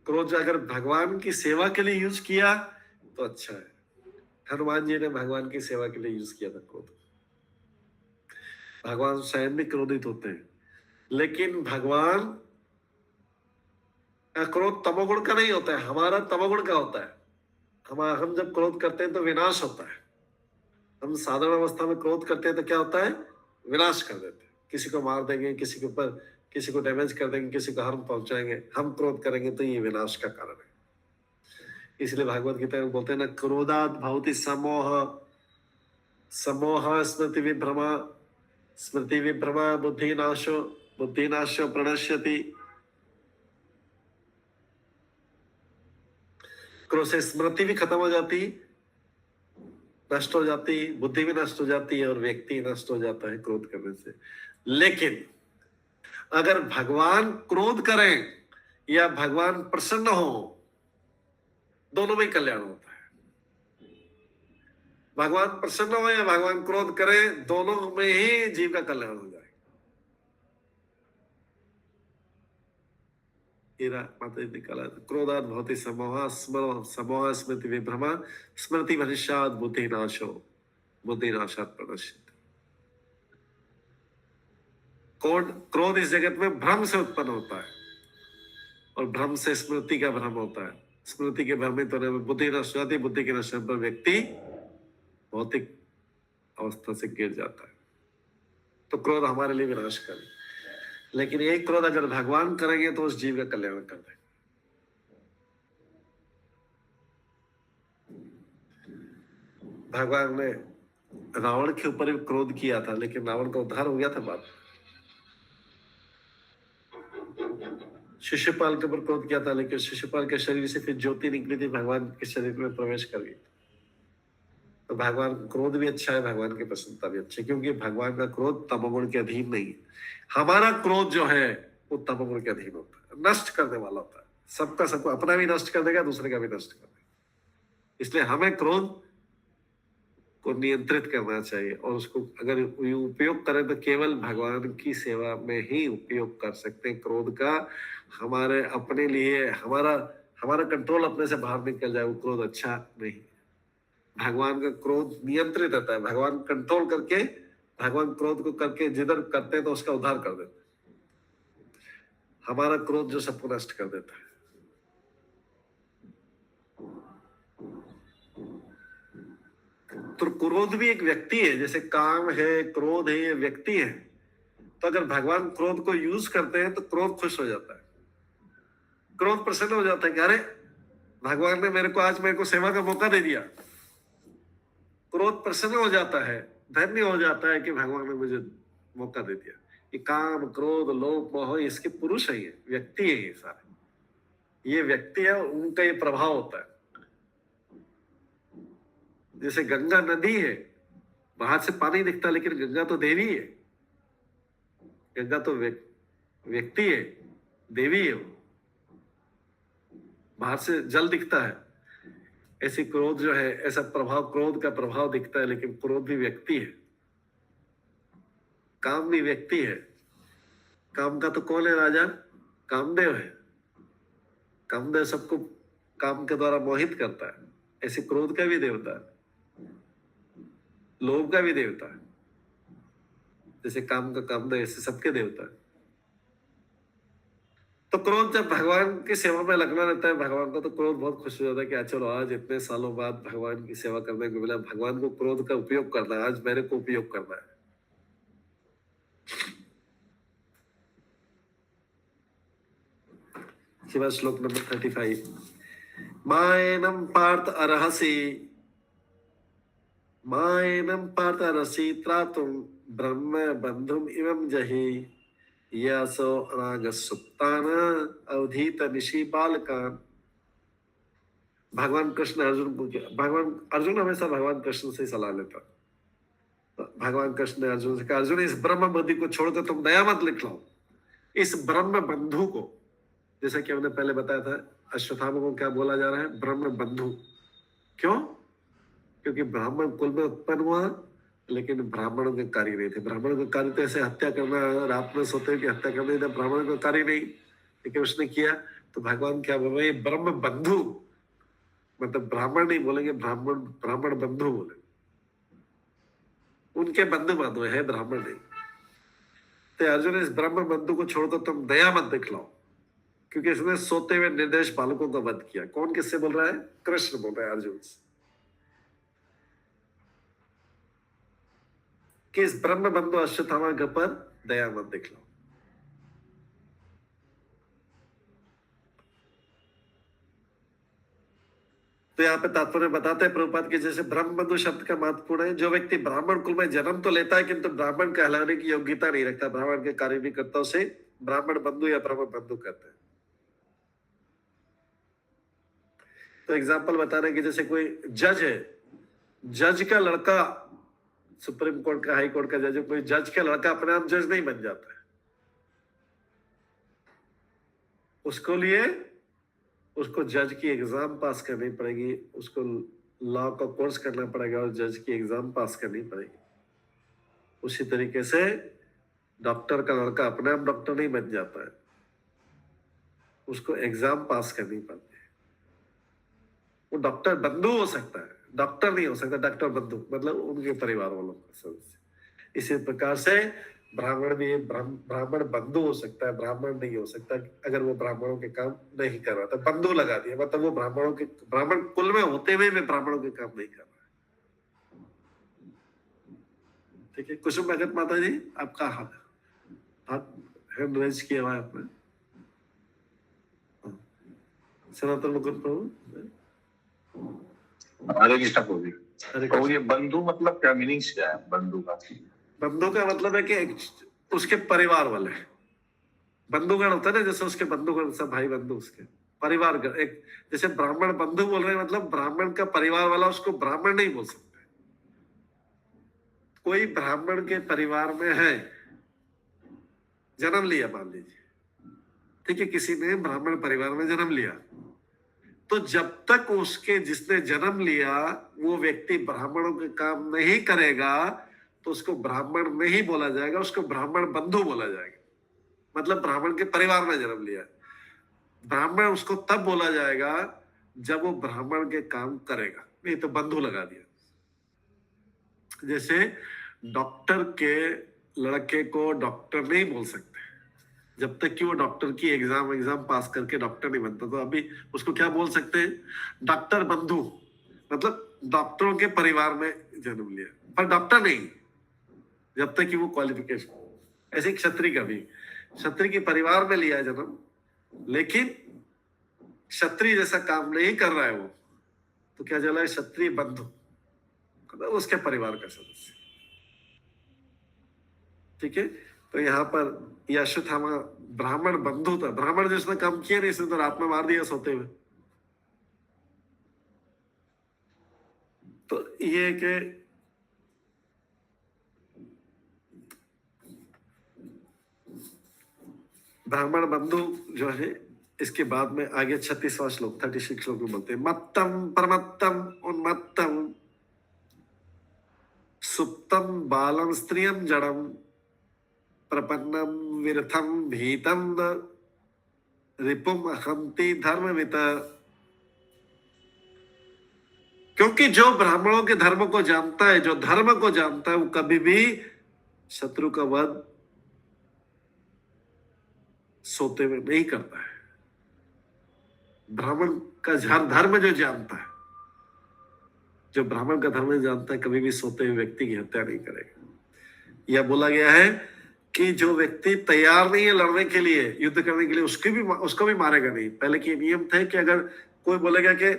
क्रोध अगर भगवान की सेवा के लिए यूज किया तो अच्छा है। हनुमान जी ने भगवान की सेवा के लिए यूज किया था क्रोध। भगवान स्वयं भी क्रोधित होते हैं, लेकिन भगवान का क्रोध तमोगुण का नहीं होता है, हमारा तमोगुण का होता है। हम जब क्रोध करते हैं तो विनाश होता है। हम साधारण अवस्था में क्रोध करते हैं तो क्या होता है? विनाश कर देते हैं। किसी को मार देंगे, किसी के ऊपर किसी को डैमेज कर देंगे, किसी को हार्म पहुंचाएंगे। हम क्रोध करेंगे तो ये विनाश का कारण है। इसलिए भागवत गीता में बोलते हैं ना, क्रोधात भवति समोह, समोह स्मृति विभ्रमा, स्मृति विभ्रमा बुद्धिनाशो, बुद्धिनाशो प्रणश्यति। क्रोध से स्मृति भी खत्म हो जाती, नष्ट हो जाती, बुद्धि भी नष्ट हो जाती है और व्यक्ति नष्ट हो जाता है क्रोध करने से। लेकिन अगर भगवान क्रोध करें या भगवान प्रसन्न हो, दोनों में कल्याण होता है। भगवान प्रसन्न हो या भगवान क्रोध करे, दोनों में ही जीव का कल्याण हो जाए। निकाला क्रोधात भवति समोह, समोह स्मृति विभ्रमा, स्मृति भविष्यात् बुद्धिनाशो, बुद्धिनाशात् प्रणश्यति। क्रोध इस जगत में भ्रम से उत्पन्न होता है और भ्रम से स्मृति का भ्रम होता है। स्मृति के भ्रमित होने में बुद्धि नष्ट हो जाती है, बुद्धि के नष्ट होने पर व्यक्ति भौतिक अवस्था से गिर जाता है। तो क्रोध हमारे लिए विनाशकारी, लेकिन एक क्रोध अगर भगवान करेंगे तो उस जीव का कल्याण कर देंगे। भगवान ने रावण के ऊपर भी क्रोध किया था, लेकिन रावण का उद्धार हो गया था बाद। शिशुपाल के ऊपर क्रोध किया था, लेकिन शिशुपाल के शरीर से फिर ज्योति निकली थी, भगवान के शरीर में प्रवेश कर गई। तो भगवान क्रोध भी अच्छा है, भगवान की प्रसन्नता भी अच्छी है, क्योंकि भगवान का क्रोध तमोगुण के अधीन नहीं है। हमारा क्रोध जो है वो तमोगुण के अधीन होता है, नष्ट करने वाला होता है। सबका सबको अपना भी नष्ट कर देगा, दूसरे का भी नष्ट कर देगा। इसलिए हमें क्रोध को नियंत्रित करना चाहिए और उसको अगर उपयोग करें तो केवल भगवान की सेवा में ही उपयोग कर सकते हैं। क्रोध का हमारे अपने लिए हमारा कंट्रोल अपने से बाहर निकल जाए, वो क्रोध अच्छा नहीं। भगवान का क्रोध नियंत्रित रहता है। भगवान कंट्रोल करके, भगवान क्रोध को करके जिधर करते हैं तो उसका उद्धार कर देते हैं। हमारा क्रोध जो सबको नष्ट कर देता है। तो क्रोध भी एक व्यक्ति है, जैसे काम है, क्रोध है, ये व्यक्ति है। तो अगर भगवान क्रोध को यूज करते हैं तो क्रोध खुश हो जाता है, क्रोध प्रसन्न हो जाता है कि अरे भगवान ने आज मेरे को सेवा का मौका दे दिया। क्रोध प्रसन्न हो जाता है, धन्य हो जाता है कि भगवान ने मुझे मौका दे दिया। ये काम, क्रोध, लोभ, मोह इसके पुरुष है, ये व्यक्ति है। ये सारे ये व्यक्ति है, उनका ये प्रभाव होता है। जैसे गंगा नदी है, बाहर से पानी दिखता है, लेकिन गंगा तो देवी है। गंगा तो व्यक्ति है, देवी है। बाहर से जल दिखता है, ऐसी क्रोध जो है, ऐसा प्रभाव, क्रोध का प्रभाव दिखता है, लेकिन क्रोध भी व्यक्ति है। काम भी व्यक्ति है। काम का तो कौन है राजा? कामदेव है। कामदेव सबको काम के द्वारा मोहित करता है। ऐसे क्रोध का भी देवता है, लोभ का भी देवता है। जैसे काम का कामदेव, ऐसे सबके देवता है। तो क्रोध जब भगवान की सेवा में लगना रहता है भगवान को, तो क्रोध बहुत खुश हो जाता है कि चलो आज इतने सालों बाद भगवान की सेवा करने को मिला। भगवान को क्रोध का उपयोग करना है, आज मेरे को उपयोग करना है। शिवा श्लोक नंबर 35। मायनम पार्थ अर्हसि, मायनम पार्थ अर्हसि त्रातुम ब्रह्म बंधुम इवं जहि, यासो अनाग सुप्तान अवधीत निशि बालकान। भगवान कृष्ण अर्जुन को भगवान अर्जुन हमेशा भगवान कृष्ण से सलाह लेता। तो भगवान कृष्ण ने अर्जुन से कहा, अर्जुन इस ब्रह्म बुद्धि को छोड़कर तुम दया मत लिख लो। इस ब्रह्म बंधु को, जैसा कि हमने पहले बताया था, अश्वत्थामा को क्या बोला जा रहा है? ब्रह्म बंधु। क्यों? क्योंकि ब्राह्मण कुल में उत्पन्न हुआ, लेकिन ब्राह्मणों के कार्य नहीं थे। ब्राह्मणों के कार्य तो ऐसे हत्या करना, रात में सोते की हत्या करना, इधर ब्राह्मणों का कार्य नहीं, लेकिन उसने किया। तो भगवान क्या बोल रहे हैं? ब्रह्म बंधु, मतलब ब्राह्मण नहीं बोलेंगे, ब्राह्मण बंधु बोले। उनके बंधु बांधव है, ब्राह्मण नहीं। तो अर्जुन इस ब्रह्म बंधु को छोड़कर तुम दया मत दिखलाओ, क्योंकि इसने सोते हुए निर्देश बालकों का वध किया। कौन किससे बोल रहा है? कृष्ण बोल रहा है अर्जुन से कि इस ब्रह्म बंधु अश्वत्थामा के पर दया मत दिखलाओ। तो यहाँ पे तात्पर्य बताते हैं प्रभुपाद की, जैसे ब्रह्म बंधु शब्द का महत्वपूर्ण है। जो व्यक्ति ब्राह्मण कुल में जन्म तो लेता है, किंतु ब्राह्मण कहलाने की योग्यता नहीं रखता, ब्राह्मण के कार्य नहीं करता, उसे ब्राह्मण बंधु या ब्रह्म बंधु कहते हैं। तो एग्जाम्पल बता रहे हैं कि जैसे कोई जज है, जज का लड़का, सुप्रीम कोर्ट का, हाई कोर्ट का जज, कोई जज का लड़का अपने आप जज नहीं बन जाता है। उसको लिए उसको जज की एग्जाम पास करनी पड़ेगी, उसको लॉ का कोर्स करना पड़ेगा और जज की एग्जाम पास करनी पड़ेगी। उसी तरीके से डॉक्टर का लड़का अपने आप डॉक्टर नहीं बन जाता है, उसको एग्जाम पास करनी पड़ती है। वो डॉक्टर बंधु हो सकता है, डॉक्टर नहीं हो सकता, डॉक्टर बंधु मतलब उनके परिवार वालों का सदस्य। इसी प्रकार से ब्राह्मण भी ब्राह्मण बंधु हो सकता है, ब्राह्मण नहीं हो सकता अगर वो ब्राह्मणों के काम नहीं कर रहा था। बंधु लगा दिया मतलब वो ब्राह्मण कुल में होते हुए भी ब्राह्मणों के काम नहीं कर रहा है। ठीक है, कुसुम भगत माता जी, आपका हाथ हैंड रेज किया हुआ है आपने। सनातन मुकुंद प्रभु। हरे कृष्ण प्रभु जी। प्रभु ये बंधु मतलब क्या मीनिंग क्या है बंधु का? बंधु का मतलब है कि उसके परिवार वाले। बंधुगण होता है ना, जैसे उसके बंधुगण, सब भाई बंधु, उसके परिवार का एक, जैसे ब्राह्मण बंधु बोल रहे हैं मतलब ब्राह्मण का परिवार वाला, उसको ब्राह्मण नहीं बोल सकते। कोई ब्राह्मण के परिवार में है, जन्म लिया मान लीजिए, ठीक है, किसी ने ब्राह्मण परिवार में जन्म लिया, तो जब तक उसके जिसने जन्म लिया वो व्यक्ति ब्राह्मणों के काम नहीं करेगा तो उसको ब्राह्मण नहीं बोला जाएगा, उसको ब्राह्मण बंधु बोला जाएगा। मतलब ब्राह्मण के परिवार में जन्म लिया, ब्राह्मण उसको तब बोला जाएगा जब वो ब्राह्मण के काम करेगा, नहीं तो बंधु लगा दिया। जैसे डॉक्टर के लड़के को डॉक्टर नहीं बोल सकते जब तक कि वो डॉक्टर की एग्जाम पास करके डॉक्टर नहीं बनता। तो अभी उसको क्या बोल सकते हैं? डॉक्टर बंधु, मतलब डॉक्टरों के परिवार में जन्म लिया पर डॉक्टर नहीं जब तक कि वो क्वालिफिकेशन। ऐसे क्षत्रिय का भी, क्षत्रिय के परिवार में लिया जन्म, लेकिन क्षत्रिय जैसा काम नहीं कर रहा है वो, तो क्या चला है? क्षत्रिय बंधु, उसके परिवार का सदस्य। ठीक है, तो यहाँ पर यह अश्वत्थामा ब्राह्मण बंधु था। ब्राह्मण जिसने काम किया नहीं, इसने तो रात में मार दिया सोते हुए। तो ये कि ब्राह्मण बंधु जो है, इसके बाद में आगे 36वां श्लोक 36 श्लोक में बोलते हैं, मत्तम परमत्तम उन्मत्तम सुप्तम बालम स्त्रियम जड़म प्रपन्नम विरथम भीतम रिपुम हंति धर्मवित। क्योंकि जो ब्राह्मणों के धर्म को जानता है, जो धर्म को जानता है, वो कभी भी शत्रु का वध सोते हुए नहीं करता है। ब्राह्मण का धर्म जो जानता है, जो ब्राह्मण का धर्म जानता है, कभी भी सोते हुए व्यक्ति की हत्या नहीं करेगा। यह बोला गया है कि जो व्यक्ति तैयार नहीं है लड़ने के लिए, युद्ध करने के लिए, उसको भी मारेगा नहीं। पहले के नियम थे कि अगर कोई बोलेगा कि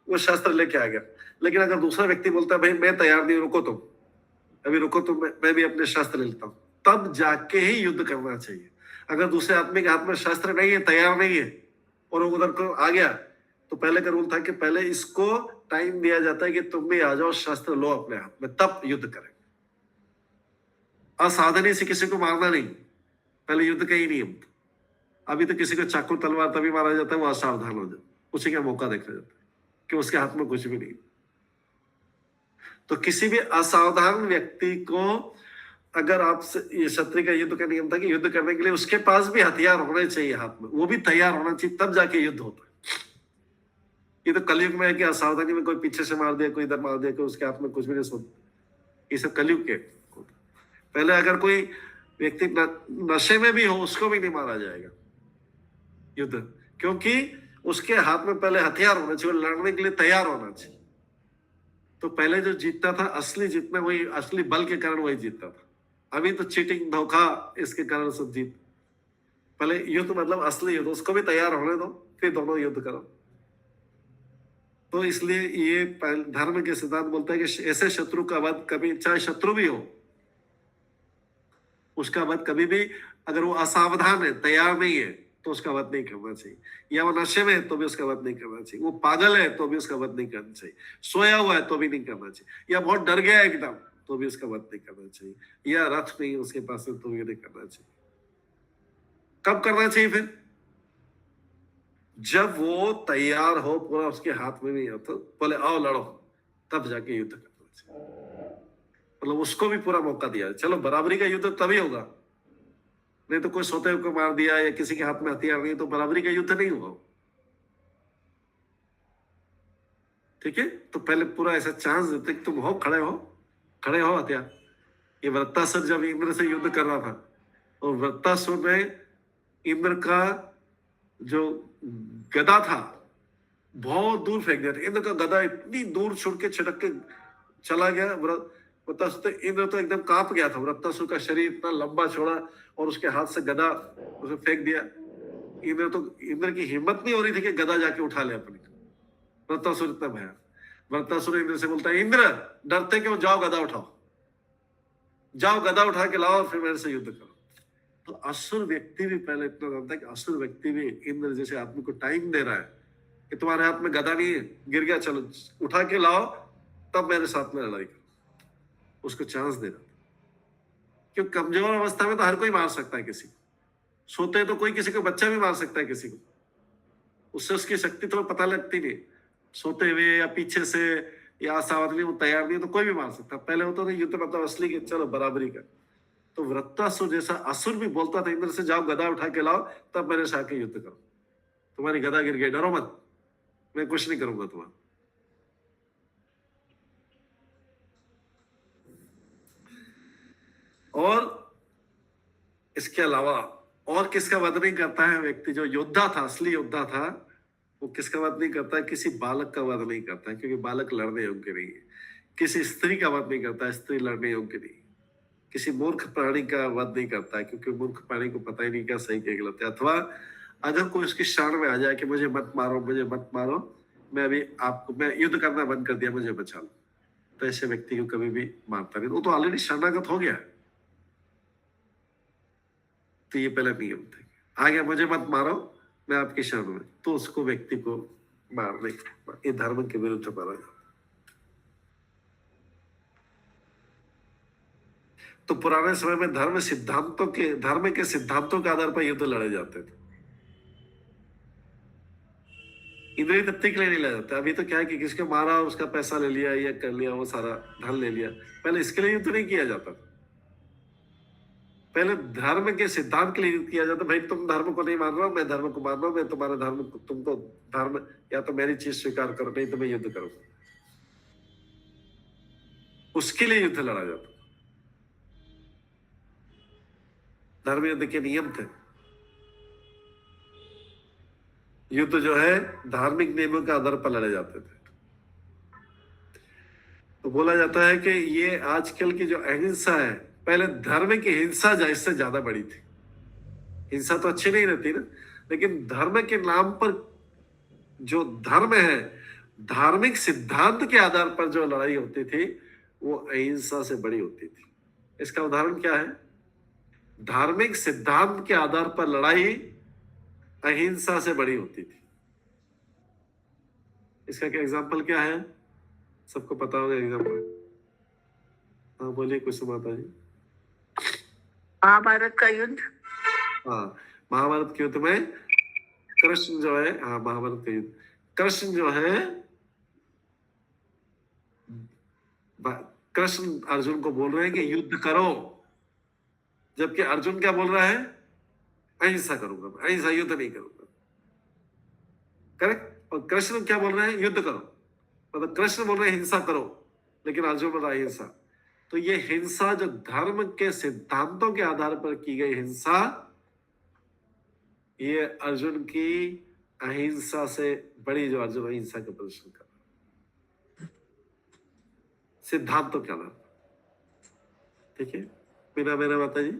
वो शस्त्र लेके आ गया, लेकिन अगर दूसरा व्यक्ति बोलता है भाई मैं तैयार नहीं, रुको तुम, अभी रुको तुम, मैं भी अपने शस्त्र ले लेता हूं, तब जाके ही युद्ध करना चाहिए। अगर दूसरे आदमी के हाथ में शस्त्र नहीं है, तैयार नहीं है, और वो उधर को आ गया, तो पहले का रूल था कि पहले इसको टाइम दिया जाता है कि तुम भी आ जाओ, शस्त्र लो अपने हाथ में, तब युद्ध करें। असावधानी से किसी को मारना नहीं, पहले युद्ध का ही नियम। अभी तो किसी को चाकू तलवार तभी मारा जाता है वो असावधान हो जाए, उसी का मौका देखा जाता है कि उसके हाथ में कुछ भी नहीं। तो किसी भी असावधान व्यक्ति को, अगर आप ये क्षत्रिय का युद्ध का नियम था कि युद्ध करने के लिए उसके पास भी हथियार होने चाहिए हाथ में, वो भी तैयार होना चाहिए, तब जाके युद्ध होता है। ये तो कलयुग में है कि असावधानी में कोई पीछे से मार दिया, कोई इधर मार दिया, कोई उसके हाथ में कुछ भी नहीं सोता, ये सब कलयुग के। पहले अगर कोई व्यक्ति नशे में भी हो, उसको भी नहीं मारा जाएगा युद्ध, क्योंकि उसके हाथ में पहले हथियार होना चाहिए, लड़ने के लिए तैयार होना चाहिए। तो पहले जो जीतता था, असली जीतना, वही असली बल के कारण वही जीतता था। अभी तो चीटिंग, धोखा, इसके कारण सब जीत। पहले युद्ध मतलब असली युद्ध, उसको भी तैयार होने दो, फिर दोनों युद्ध करो। तो इसलिए ये धर्म के सिद्धांत बोलता है कि ऐसे शत्रु का वध कभी, चाहे शत्रु भी हो, उसका वध कभी भी, अगर वो असावधान है, तैयार नहीं है, तो उसका वध नहीं करना चाहिए। या वो नशे में है तो भी उसका वध नहीं करना चाहिए, वो पागल है तो भी उसका वध नहीं करना चाहिए, सोया हुआ है तो भी नहीं करना चाहिए, या बहुत डर गया है एकदम तो भी उसका वध नहीं करना चाहिए, या रथ नहीं उसके पास है तो भी नहीं करना चाहिए। कब करना चाहिए फिर? जब वो तैयार हो, पूरा उसके हाथ में नहीं हो, तो बोले आओ लड़ो, तब जाके युद्ध करना चाहिए। मतलब उसको भी पूरा मौका दिया। चलो बराबरी का युद्ध तभी होगा, नहीं तो कोई सोते हुए को मार दिया या किसी के हाथ में हथियार नहीं, तो बराबरी का युद्ध नहीं हुआ। ठीक है, तो पहले पूरा ऐसा चांस देते कि तुम हो, खड़े हो हथियार। ये वृत्तासुर जब इंद्र से युद्ध कर रहा था, और वृत्तासुर ने इंद्र का जो गदा था बहुत दूर फेंक दिया था। इंद्र का गदा इतनी दूर छुड़ के छिटक के चला गया। वृत्तासुर, इंद्र तो एकदम कांप गया था। वृत्तासुर का शरीर इतना लंबा छोड़ा और उसके हाथ से गदा उसे फेंक दिया। इंद्र की हिम्मत नहीं हो रही थी कि गदा जाके उठा ले अपनी। वृत्तासुर इतना भया। वृत्तासुर इंद्र से बोलता है, इंद्र डरते क्यों, जाओ गदा उठाओ, जाओ गदा उठा के लाओ और फिर मेरे से युद्ध करो। तो असुर व्यक्ति भी पहले इतना जानता है कि असुर व्यक्ति भी इंद्र जैसे आदमी को टाइम दे रहा है कि तुम्हारे हाथ में गदा नहीं है, गिर गया, चलो उठा के लाओ, तब मेरे साथ में लड़ाई करो। उसको चांस दे रहा था, क्योंकि कमजोर अवस्था में तो हर कोई मार सकता है किसी को। सोते तो कोई किसी को, बच्चा भी मार सकता है किसी को, उससे उसकी शक्ति तो पता लगती नहीं। सोते हुए या पीछे से या सावधानी, वो तैयार नहीं तो कोई भी मार सकता। पहले होता था युद्ध मतलब असली के, चलो बराबरी का। तो वृत्तासुर जैसा असुर भी बोलता था इंद्र से, जाओ गदा उठा के लाओ, तब मेरे से आके युद्ध करो। तुम्हारी गदा गिर गई, डरो मत, मैं कुछ नहीं करूंगा तुम्हारा। और इसके अलावा और किसका वध नहीं करता है व्यक्ति? जो योद्धा था, असली योद्धा था, वो किसका वध नहीं करता है? किसी बालक का वध नहीं करता है, क्योंकि बालक लड़ने योग्य नहीं है। किसी स्त्री का वध नहीं करता है, स्त्री लड़ने योग्य नहीं। किसी मूर्ख प्राणी का वध नहीं करता है, क्योंकि मूर्ख प्राणी को पता ही नहीं क्या सही क्या गलत है। अथवा अगर कोई उसकी शरण में आ जाए कि मुझे मत मारो, मुझे मत मारो, मैं अभी आपको, मैं युद्ध करना बंद कर दिया, मुझे बचा लो, तो ऐसे व्यक्ति को कभी भी मारता नहीं। वो तो ऑलरेडी शरणागत हो गया है। तो ये पहला नियम थे, आ गया मुझे मत मारो, मैं आपकी शरण में, तो उसको व्यक्ति को मारने, ये धर्म के विरुद्ध मारा जाता। तो पुराने समय में धर्म के सिद्धांतों के आधार पर युद्ध लड़े जाते थे। इंद्रिय तृप्ति के लिए नहीं लड़े जाते। अभी तो क्या है कि किसको मारा, उसका पैसा ले लिया, या कर लिया, वो सारा धन ले लिया। पहले इसके लिए युद्ध नहीं किया जाता था। पहले धर्म के सिद्धांत के लिए युद्ध किया जाता। भाई तुम धर्म को नहीं मान रहा, मैं धर्म को मान रहा हूं, मैं तुम्हारा धर्म, तुमको धर्म, या तो मेरी चीज स्वीकार करो, नहीं तो मैं युद्ध करूंगा। उसके लिए युद्ध लड़ा जाता। धर्म युद्ध के नियम थे। युद्ध जो है धार्मिक नियमों के आधार पर लड़े जाते थे। तो बोला जाता है कि ये आजकल की जो अहिंसा है, पहले धर्म की हिंसा इससे ज्यादा बड़ी थी। हिंसा तो अच्छी नहीं रहती ना, लेकिन धर्म के नाम पर जो धर्म है, धार्मिक सिद्धांत के आधार पर जो लड़ाई होती थी, वो अहिंसा से बड़ी होती थी। इसका उदाहरण क्या है? धार्मिक सिद्धांत के आधार पर लड़ाई अहिंसा से बड़ी होती थी। इसका क्या एग्जाम्पल क्या है? सबको पता होगा एग्जाम्पल। हाँ बोलिए कुछ माता जी। महाभारत का युद्ध। हाँ, महाभारत के युद्ध में कृष्ण जो है, हाँ महाभारत का युद्ध, कृष्ण जो है, कृष्ण अर्जुन को बोल रहे हैं कि युद्ध करो, जबकि अर्जुन क्या बोल रहा है? अहिंसा करूंगा, अहिंसा, युद्ध नहीं करूंगा। करेक्ट। और कृष्ण क्या बोल रहे हैं? युद्ध करो। मतलब कृष्ण बोल रहे हैं हिंसा करो, लेकिन अर्जुन बोल रहा है हिंसा। तो ये हिंसा जो धर्म के सिद्धांतों के आधार पर की गई हिंसा, ये अर्जुन की अहिंसा से बड़ी, जो अर्जुन अहिंसा का प्रदर्शन कर रहा है सिद्धांतों के आधार पर। ठीक है बिना मेरा माता जी।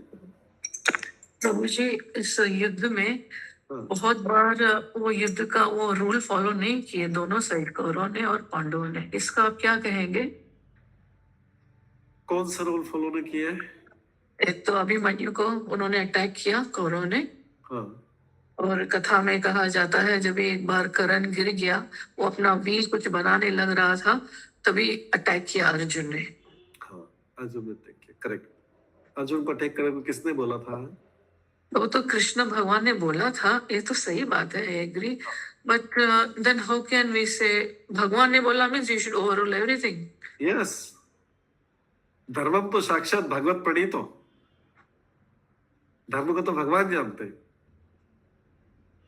प्रभु जी, इस युद्ध में हाँ। बहुत बार वो युद्ध का वो रूल फॉलो नहीं किए दोनों साइड, कौरवों ने और पांडवों ने। इसका आप क्या कहेंगे? कौन सा रोल फॉलो ने किया है? एक तो अभिमन्यु को उन्होंने अटैक किया कौरवों ने, हाँ और कथा में कहा जाता है जब एक बार करण गिर गया, वो अपना वीर कुछ बनाने लग रहा था, तभी अटैक किया अर्जुन ने। हाँ, अर्जुन ने अटैक किया। करेक्ट। अर्जुन को अटैक करने को किसने बोला था? वो तो कृष्ण भगवान ने बोला था, ये तो सही बात है, I agree, but then how can we say भगवान ने बोला means you should overrule everything? Yes, धर्मम तो साक्षात भगवत प्रणीत हो। धर्म को तो भगवान जानते हैं।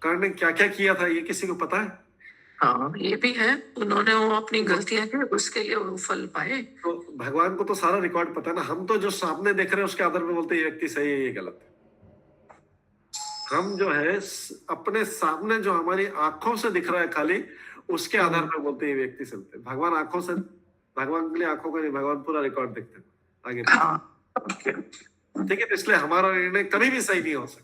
कर्ण ने क्या क्या किया था ये किसी को पता है? हाँ ये भी है, उन्होंने वो अपनी गलतियां की, उसके लिए वो फल पाए। तो भगवान को तो सारा रिकॉर्ड पता है ना। हम तो जो सामने देख रहे हैं उसके आधार पे बोलते हैं ये व्यक्ति सही है, ये गलत है। हम जो है अपने सामने जो हमारी आंखों से दिख रहा है खाली, उसके आधार पर बोलते हैं ये व्यक्ति चलते। भगवान आंखों से, भगवान के लिए आंखों का नहीं, भगवान पूरा रिकॉर्ड देखते हैं आगे। ठीक है, तो इसलिए हमारा निर्णय कभी भी सही नहीं हो सकता।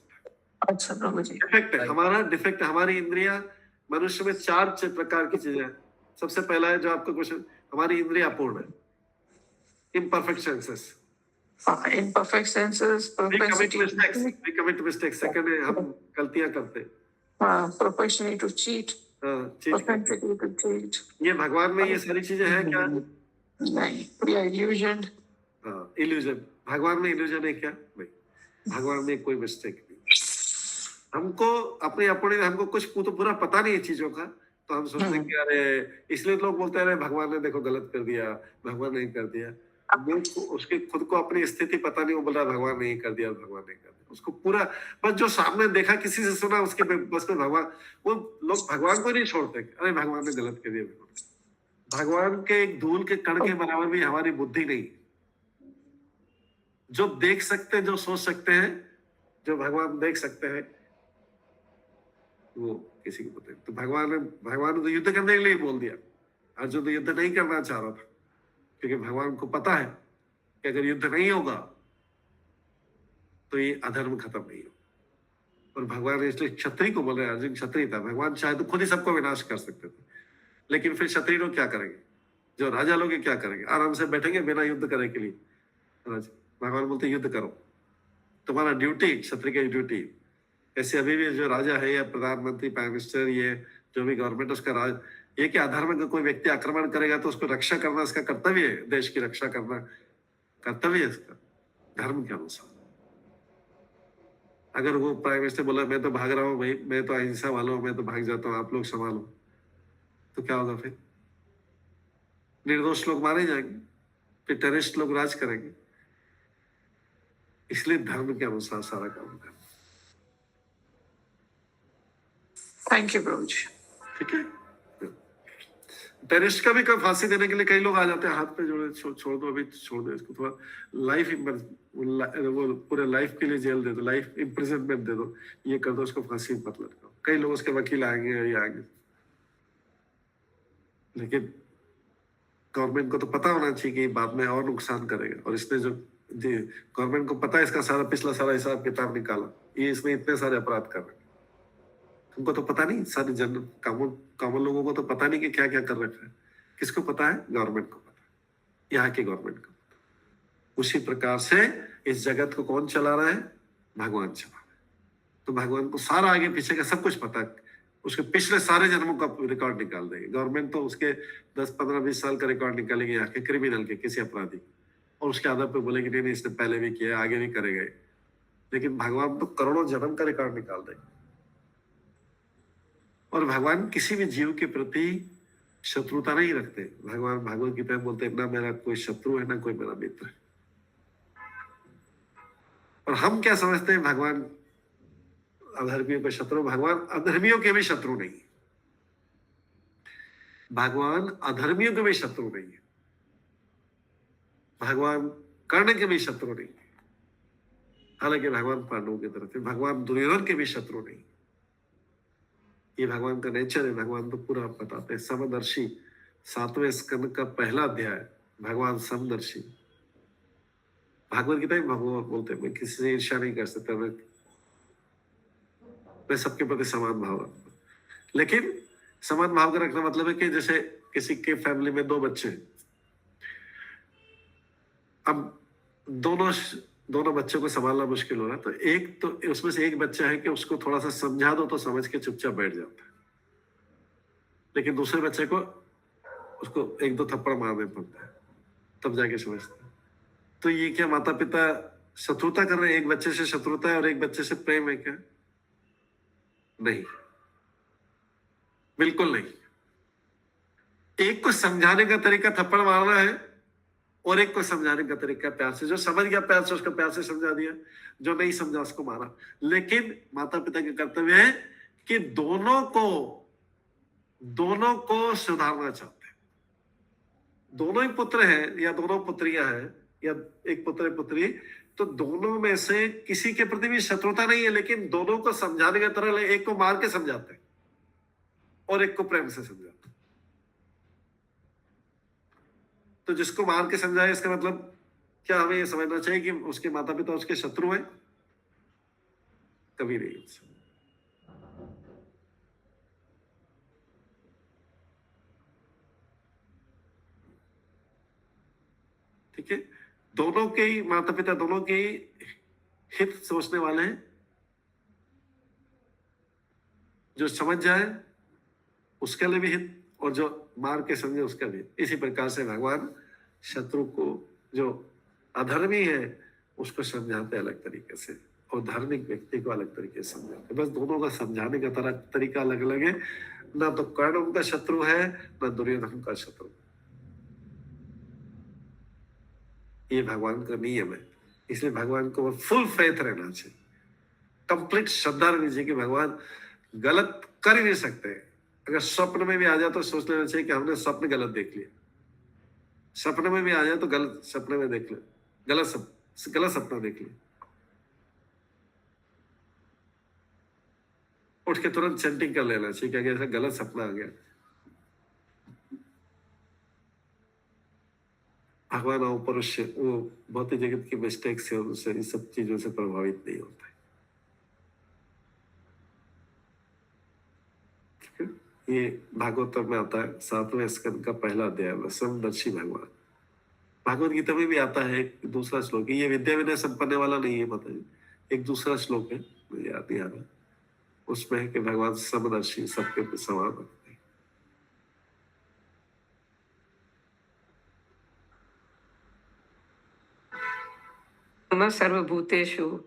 अच्छा प्रभु जी। डिफेक्ट है हमारा, डिफेक्ट है हमारी इंद्रिया। मनुष्य में 4 प्रकार की चीजें हैं। सबसे पहला है जो आपका क्वेश्चन, हमारी इंद्रिया अपूर्ण है, imperfect senses. imperfect senses, propensity we commit mistakes. Second है हम गलतियां करते हैं। propensity to cheat, propensity to cheat। ये भगवान में ये सारी चीजें हैं क्या? नहीं, we are illusioned। इल्यूजन। भगवान में इल्यूजन है क्या? नहीं, भगवान में कोई मिस्टेक नहीं। हमको अपने अपने हमको कुछ तो पूरा पता नहीं है चीजों का, तो हम सोचते हैं कि अरे, इसलिए लोग बोलते हैं अरे भगवान ने देखो गलत कर दिया, भगवान नहीं कर दिया। उसके खुद को अपनी स्थिति पता नहीं, वो बोल रहा भगवान नहीं कर दिया, भगवान नहीं कर दिया। उसको पूरा बस जो सामने देखा, किसी से सुना, उसके बस में भगवान, वो लोग भगवान को नहीं छोड़ते। अरे भगवान ने गलत कर दिया। भगवान के एक धूल के कण के बराबर भी हमारी बुद्धि नहीं। जो देख सकते हैं, जो सोच सकते हैं, जो भगवान देख सकते हैं, वो किसी को पता नहीं। तो भगवान ने तो युद्ध करने के लिए बोल दिया। अर्जुन तो युद्ध नहीं करना चाह रहा था, क्योंकि भगवान को पता है कि अगर युद्ध नहीं होगा तो ये अधर्म खत्म नहीं होगा। और भगवान ने इसलिए क्षत्रिय को बोल रहे, अर्जुन क्षत्रिय था। भगवान चाहे तो खुद ही सबको विनाश कर सकते थे, लेकिन फिर क्षत्रिय लोग क्या करेंगे? जो राजा लोग क्या करेंगे? आराम से बैठेंगे बिना युद्ध करने के लिए। भगवान बोलते युद्ध करो, तुम्हारा ड्यूटी, क्षत्रिय की ड्यूटी। ऐसे अभी भी जो राजा है या प्रधानमंत्री, प्राइम मिनिस्टर, ये जो भी गवर्नमेंट उसका राज, ये कि अधर्म का कोई व्यक्ति आक्रमण करेगा तो उसको रक्षा करना इसका कर्तव्य है। देश की रक्षा करना कर्तव्य है इसका, धर्म के अनुसार। अगर वो प्राइम मिनिस्टर बोला मैं तो भाग रहा हूँ भाई, मैं तो अहिंसा वाला हूँ, मैं तो भाग जाता हूँ, आप लोग संभालो, तो क्या होगा? फिर निर्दोष लोग मारे जाएंगे, फिर टेररिस्ट लोग राज करेंगे। इसलिए धर्म के अनुसार सारा काम करना। थैंक यू प्रभु जी। ठीक है। टेररिस्ट का भी फांसी देने के लिए कई लोग आ जाते हैं, हाथ पे जोड़े, छोड़ दो अभी, छोड़ दो इसको, थोड़ा लाइफ वो पूरे लाइफ के लिए जेल दे दो, लाइफ इम्प्रिजनमेंट दे दो, ये कर दो, उसको फांसी मत लटकाओ। कई लोग उसके वकील आएंगे, ये आएंगे, लेकिन गवर्नमेंट को तो पता होना चाहिए कि बाद में और नुकसान करेगा। और इसने जो गवर्नमेंट को पता है, इसका सारा पिछला सारा हिसाब किताब निकाला, ये इसने इतने सारे अपराध कर रहे हैं। उनको तो पता नहीं, सारे जन कॉमन लोगों को तो पता नहीं कि क्या क्या कर रखा है। किसको पता है? गवर्नमेंट को पता है, यहाँ की गवर्नमेंट को। उसी प्रकार से इस जगत को कौन चला रहा है? भगवान से मांगे। तो भगवान को सारा आगे पीछे का सब कुछ पता, उसके पिछले सारे जन्मों का रिकॉर्ड निकाल देंगे। गवर्नमेंट तो उसके 10, 15, 20 साल का रिकॉर्ड निकालेंगे यहाँ के क्रिमिनल के, किसी अपराधी, और उसके आधार पे बोलेंगे नहीं नहीं इसने पहले भी किया, आगे भी करेगा। लेकिन भगवान तो करोड़ों जन्म का रिकॉर्ड निकाल देंगे। और भगवान किसी भी जीव के प्रति शत्रुता नहीं रखते। भगवान भागवत गीता में बोलते हैं ना मेरा कोई शत्रु है ना कोई मेरा मित्र है। और हम क्या समझते हैं, भगवान अधर्मियों के शत्रु। भगवान अधर्मियों के भी शत्रु नहीं है। भगवान अधर्मियों के भी शत्रु नहीं है। भगवान कर्ण के भी शत्रु नहीं है। हालांकि भगवान पांडवों की तरफ है। भगवान दुर्योधन के भी शत्रु नहीं। ये भगवान का नेचर है। भगवान तो पूरा बताते हैं। समदर्शी, 7वें स्कंद का पहला अध्याय, भगवान समदर्शी। भागवत गीता में भगवान बोलते हैं मैं किसी से ईर्ष्या नहीं कर सकता, मैं सबके प्रति समान भाव रखता हूं। लेकिन समान भाव का रखना मतलब है कि जैसे किसी के फैमिली में 2 बच्चे हैं, अब दोनों बच्चों को संभालना मुश्किल हो रहा है, तो एक तो उसमें से एक बच्चा है कि उसको थोड़ा सा समझा दो तो समझ के चुपचाप बैठ जाता है, लेकिन दूसरे बच्चे को उसको 1-2 थप्पड़ मारने पड़ता है तब जाके समझता है। तो ये क्या माता पिता शत्रुता कर रहे हैं? एक बच्चे से शत्रुता है और एक बच्चे से प्रेम है क्या? नहीं, बिल्कुल नहीं। एक को समझाने का तरीका थप्पड़ मारना है और एक को समझाने का तरीका प्यार से। जो समझ गया प्यार से उसको प्यार से समझा दिया, जो नहीं समझा उसको मारा। लेकिन माता पिता के कर्तव्य है कि दोनों को सुधारना चाहते हैं। दोनों ही पुत्र हैं या दोनों पुत्रियां हैं या एक पुत्र एक पुत्री, तो दोनों में से किसी के प्रति भी शत्रुता नहीं है, लेकिन दोनों को समझाने की तरह एक को मार के समझाते हैं और एक को प्रेम से समझाते हैं। तो जिसको मार के समझाए इसका मतलब क्या हमें यह समझना चाहिए कि उसके माता पिता उसके शत्रु हैं? कभी नहीं। ठीक है, दोनों के ही माता पिता दोनों के ही हित सोचने वाले हैं। जो समझ जाए उसके लिए भी हित और जो मार के समझे उसका भी। इसी प्रकार से भगवान शत्रु को, जो अधर्मी है उसको समझाते अलग तरीके से और धार्मिक व्यक्ति को अलग तरीके से समझाते। बस दोनों का समझाने का तरीका अलग अलग है। ना तो कर्ण उनका शत्रु है ना दुर्योधन का शत्रु। ये भगवान का नियम है। इसलिए भगवान को फुल फेथ रहना चाहिए, कंप्लीट श्रद्धा रहनी चाहिए कि भगवान गलत कर ही नहीं सकते। अगर स्वप्न में भी आ जाए तो सोच लेना चाहिए कि हमने स्वप्न गलत देख लिया। सपने में भी आ जाए तो गलत सपने में देख ले, गलत सपना देख लिया। उठ के तुरंत चैंटिंग कर लेना चाहिए कि ऐसा गलत सपना आ गया। भगवान और परुष्य वो भौतिक जगत की मिस्टेक से उनसे इन सब चीजों से प्रभावित नहीं होता है। ये भागवत में आता है 7वें स्कंद का पहला अध्याय, समदर्शी भगवान। भागवत गीता में भी आता है एक दूसरा श्लोक है। ये विद्या विनय संपन्न वाला नहीं है, माता जी, एक दूसरा श्लोक है, मुझे याद नहीं आ रहा। उसमें है कि भगवान समदर्शी, सबके समान रखते हैं। सर्वभूतेषु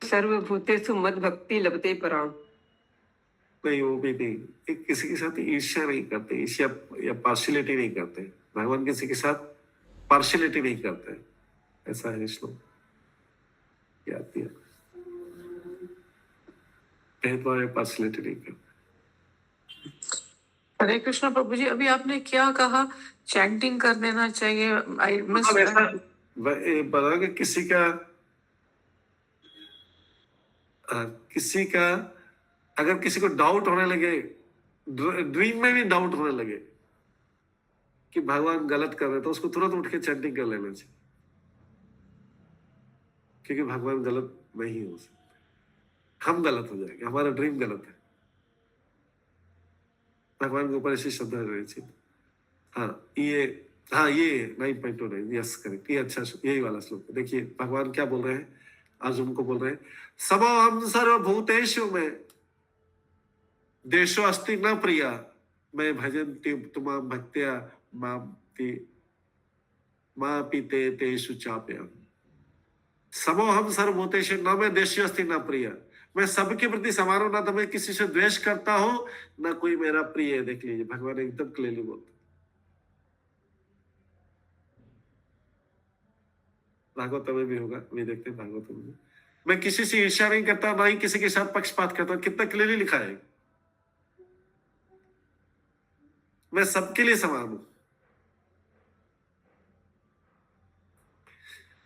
सर्वभूतेषु मद भक्ति लभते पराम। नहीं, वो भी नहीं। एक किसी के साथ ईर्ष्या नहीं करते, ईर्ष्या या पार्शियलिटी नहीं करते। भगवान किसी के साथ पार्शियलिटी नहीं करते, ऐसा है श्लोक। याद दिया, भेदभाव या पार्शियलिटी नहीं करते। हरे कृष्ण प्रभु जी, अभी आपने क्या कहा? चैंटिंग कर देना चाहिए। बता कि किसी का अगर किसी को डाउट होने लगे, ड्रीम में भी डाउट होने लगे कि भगवान गलत कर रहे, तो उसको तुरंत उठ के चैंटिंग कर लेना चाहिए, क्योंकि भगवान गलत नहीं हो सकते। हम गलत हो जाएंगे, हमारा ड्रीम गलत है। भगवान के ऊपर ऐसी श्रद्धा रहनी चाहिए। हाँ, ये हाँ, ये 9.29, यस करेक्ट, ये अच्छा यही वाला श्लोक है। देखिए भगवान क्या बोल रहे हैं, अर्जुन को बोल रहे हैं, समोहम सर्वभूतेषु में देशो अस्ति न प्रिया मैं भजन्ति तुमां भक्त्या मापि ते तेषु चाप्यहम्। समोहम सर्वभूतेषु न मैं देशो अस्ति न प्रिया, मैं सबके प्रति समान हूं, ना तो मैं किसी से द्वेष करता हूं, ना कोई मेरा प्रिय है। देख लीजिए भगवान एकदम क्लियरली बोलते, भागवत में भी होगा, अभी देखते हैं भागवत में। मैं किसी से ईर्ष्या नहीं करता, ना ही किसी के साथ पक्षपात करता। कितना क्लियरली लिखा है, मैं सबके लिए समान हूं।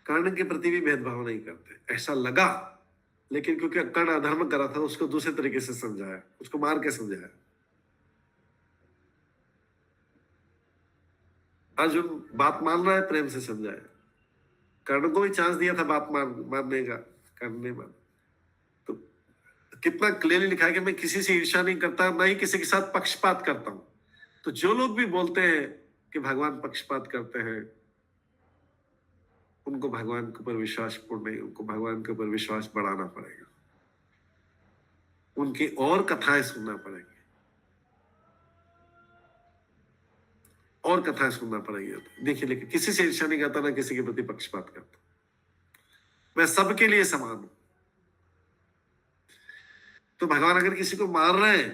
कर्ण के प्रति भी भेदभाव नहीं करते, ऐसा लगा, लेकिन क्योंकि कर्ण अधर्म करा था उसको दूसरे तरीके से समझाया, उसको मार के समझाया। अर्जुन बात मान रहा है, प्रेम से समझाया। कर्ण को भी चांस दिया था बात मानने का, कर्ण ने मान। तो कितना क्लियरली लिखा है कि मैं किसी से ईर्ष्या नहीं करता, ना ही किसी के साथ पक्षपात करता हूं। तो जो लोग भी बोलते हैं कि भगवान पक्षपात करते हैं, उनको भगवान के ऊपर विश्वास पूर्ण नहीं, उनको भगवान के ऊपर विश्वास बढ़ाना पड़ेगा, उनकी और कथाएं सुनना पड़ेगी, और कथाएं सुनना पड़ेगी। देखिए, लेकिन किसी से ईर्ष्या नहीं करता, ना किसी के प्रति पक्षपात करता, मैं सबके लिए समान हूं। तो भगवान अगर किसी को मार रहे हैं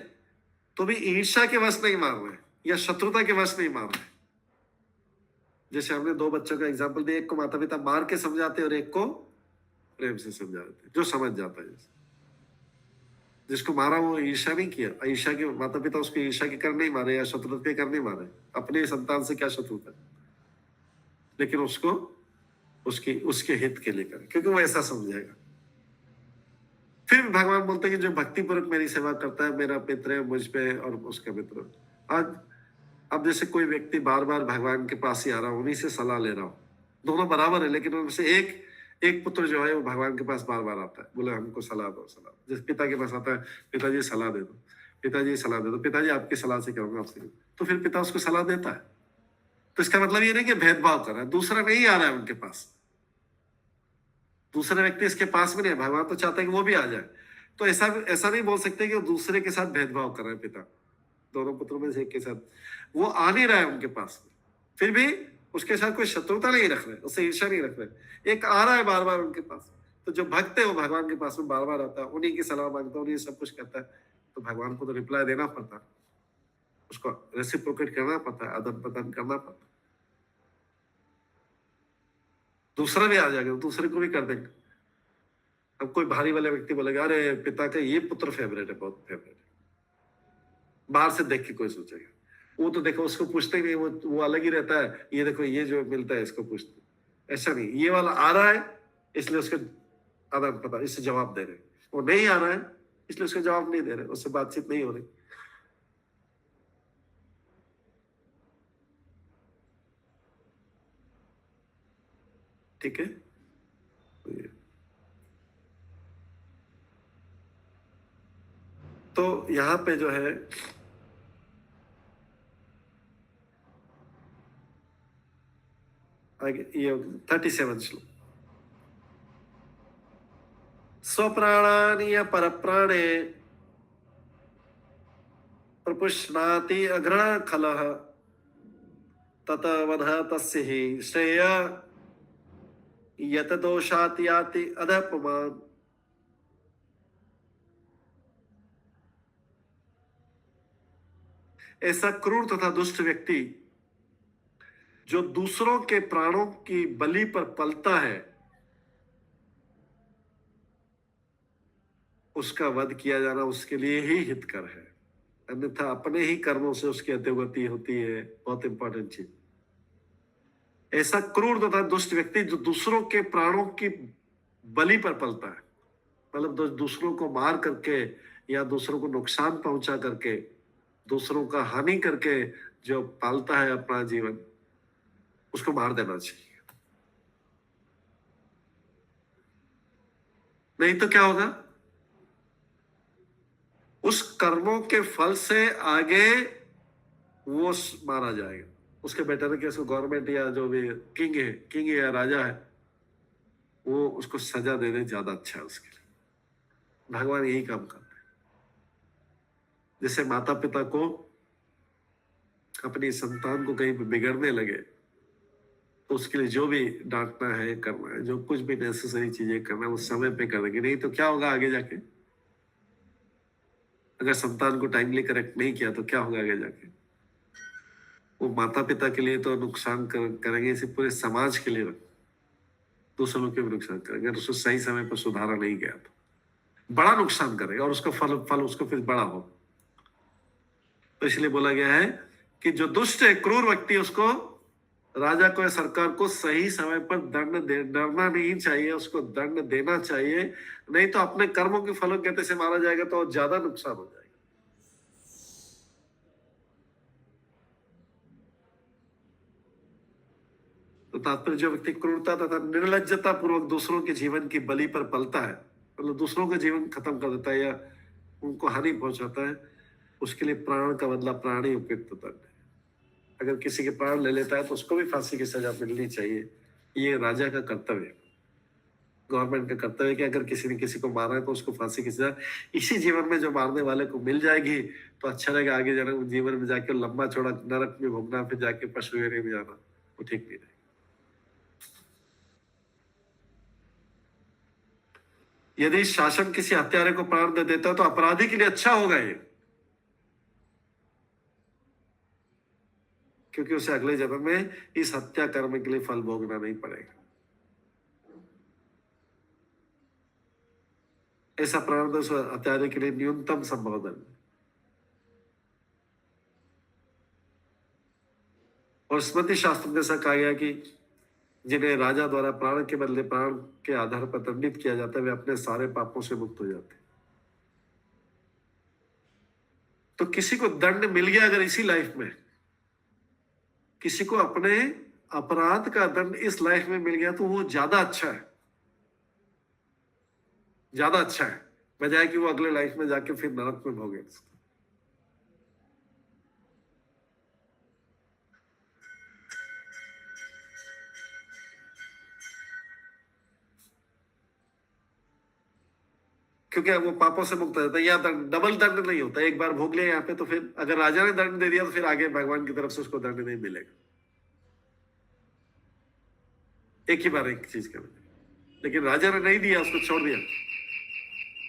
तो भी ईर्ष्या के वश नहीं मार रहे या शत्रुता के वश नहीं मार रहे। जैसे हमने दो बच्चों का एग्जाम्पल दिया, एक को माता पिता मार के समझाते और एक को प्रेम से समझाते, जो समझ जाता है। जिसको मारा वो ईर्ष्या नहीं किया, ईर्ष्या के माता पिता उसको ईर्ष्या के कर नहीं मारे या शत्रुता के कर नहीं मारे, अपने संतान से क्या शत्रुता, लेकिन उसको उसके हित के लिए करे, क्योंकि वो ऐसा समझेगा। फिर भगवान बोलते हैं कि जो भक्तिपूर्वक मेरी सेवा करता है, मेरा मित्र है मुझ पे और उसका मित्र। आज अब जैसे कोई व्यक्ति बार बार भगवान के पास ही आ रहा हूं, उन्हीं से सलाह ले रहा हूं, दोनों बराबर है, लेकिन उनमें से एक पुत्र जो है वो भगवान के पास बार बार आता है, बोले हमको सलाह दो, सलाह। जैसे पिता के पास आता है, पिताजी सलाह दे दो, पिताजी सलाह दे दो, पिताजी आपकी सलाह से करूंगा आपसे, तो फिर पिता उसको सलाह देता है। तो इसका मतलब ये नहीं कि भेदभाव कर रहा है, दूसरा नहीं आ रहा है उनके पास, दूसरा व्यक्ति इसके पास में नहीं है, भगवान तो चाहता है कि वो भी आ जाए। तो ऐसा नहीं बोल सकते कि वो दूसरे के साथ भेदभाव कर रहे हैं। पिता दोनों पुत्रों में से एक के साथ वो आ नहीं रहा है उनके पास में, फिर भी उसके साथ कोई शत्रुता नहीं रख रहे, उससे ईर्ष्या नहीं रख रहे, एक आ रहा है बार बार उनके पास। तो जो भक्त है वो भगवान के पास में बार बार आता है, उन्हीं की सलाह मांगता है, उन्हीं सब कुछ करता है। तो भगवान को तो रिप्लाई देना पड़ता है, उसको रेसिप्रोकेट करना पड़ता है, आदान प्रदान करना पड़ता है। दूसरा भी आ जाएगा, दूसरे को भी कर देंगे। अब कोई भारी वाले व्यक्ति बोलेगा अरे पिता का ये पुत्र फेवरेट है, बहुत फेवरेट है, बाहर से देख के कोई सोचेगा, वो तो देखो उसको पूछते ही नहीं, वो अलग ही रहता है, ये देखो ये जो मिलता है इसको पूछते। ऐसा नहीं, ये वाला आ रहा है इसलिए उसके आदान प्रदान, इससे जवाब दे रहे, वो नहीं आ रहा है इसलिए उसको जवाब नहीं दे रहे, उससे बातचीत नहीं हो रही। ठीक है, तो यहां पे जो है आगे ये 37 श्लोक, स्वप्राणानि परप्राणे प्रपुष्णाति अग्रह खलः तत वध तस्य हि श्रेय यत दोषात् याति अधपमान। ऐसा क्रूर तथा दुष्ट व्यक्ति जो दूसरों के प्राणों की बलि पर पलता है, उसका वध किया जाना उसके लिए ही हितकर है, अन्यथा अपने ही कर्मों से उसकी अधोगति होती है। बहुत इंपॉर्टेंट चीज, ऐसा क्रूर तथा दुष्ट व्यक्ति जो दूसरों के प्राणों की बलि पर पलता है, मतलब दूसरों को मार करके या दूसरों को नुकसान पहुंचा करके, दूसरों का हानि करके जो पालता है अपना जीवन, उसको मार देना चाहिए। नहीं तो क्या होगा, उस कर्मों के फल से आगे वो मारा जाएगा। उसके बेटर है कि उसको गवर्नमेंट या जो भी किंग या राजा है वो उसको सजा दे दे, ज्यादा अच्छा है उसके लिए। भगवान यही काम करते हैं। जैसे माता पिता को अपनी संतान को कहीं पे बिगड़ने लगे तो उसके लिए जो भी डांटना है, करना है, जो कुछ भी नेसेसरी चीजें करना है वो समय पे करेंगे, नहीं तो क्या होगा आगे जाके? अगर संतान को टाइमली करेक्ट नहीं किया तो क्या होगा आगे जाके? वो माता पिता के लिए तो नुकसान करेंगे, इसे पूरे समाज के लिए दूसरों लोग के भी नुकसान करेंगे। अगर उसको सही समय पर सुधारा नहीं गया तो बड़ा नुकसान करेगा और उसका फल उसको फिर बड़ा हो। तो इसलिए बोला गया है कि जो दुष्ट है, क्रूर व्यक्ति, उसको राजा को या सरकार को सही समय पर डरना नहीं चाहिए, उसको दंड देना चाहिए, नहीं तो अपने कर्मों के फलों कहते से मारा जाएगा तो और ज्यादा नुकसान हो जाएगा। तो तात्पर्य जो व्यक्ति क्रूरता तथा निर्लज्जता पूर्वक दूसरों के जीवन की बलि पर पलता है, मतलब दूसरों का जीवन खत्म कर देता है या उनको हानि पहुंचाता है, उसके लिए प्राण का बदला प्राण ही उपयुक्त दंड है। अगर किसी के प्राण ले लेता है तो उसको भी फांसी की सजा मिलनी चाहिए। ये राजा का कर्तव्य है, गवर्नमेंट का कर्तव्य है कि अगर किसी ने किसी को मारा है तो उसको फांसी की सजा इसी जीवन में जो मारने वाले को मिल जाएगी तो अच्छा रहेगा। आगे जाना जीवन में जाके लंबा चौड़ा नरक में भोगना, फिर जाके पशु एरिया में जाना, वो ठीक नहीं रहेगा। यदि शासन किसी हत्यारे को प्राण दे देता है तो अपराधी के लिए अच्छा होगा ये, क्योंकि उसे अगले जन्म में इस हत्या कर्म के लिए फल भोगना नहीं पड़ेगा। ऐसा प्राण दंड हत्यारे के लिए न्यूनतम संभव दंड। और स्मृति शास्त्र में ऐसा कहा गया कि जिन्हें राजा द्वारा प्राण के बदले प्राण के आधार पर दंडित किया जाता है वे अपने सारे पापों से मुक्त हो जाते हैं। तो किसी को दंड मिल गया अगर इसी लाइफ में, किसी को अपने अपराध का दंड इस लाइफ में मिल गया तो वो ज्यादा अच्छा है, ज्यादा अच्छा है, बजाय कि वो अगले लाइफ में जाके फिर नरक में भोगे। क्योंकि वो पापों से मुक्त हो जाता है। या डबल दंड नहीं होता, एक बार भोग लिया यहाँ पे तो फिर अगर राजा ने दंड दे दिया तो फिर आगे भगवान की तरफ से उसको दंड नहीं मिलेगा, एक ही बार एक चीज करना। लेकिन राजा ने नहीं दिया, उसको छोड़ दिया,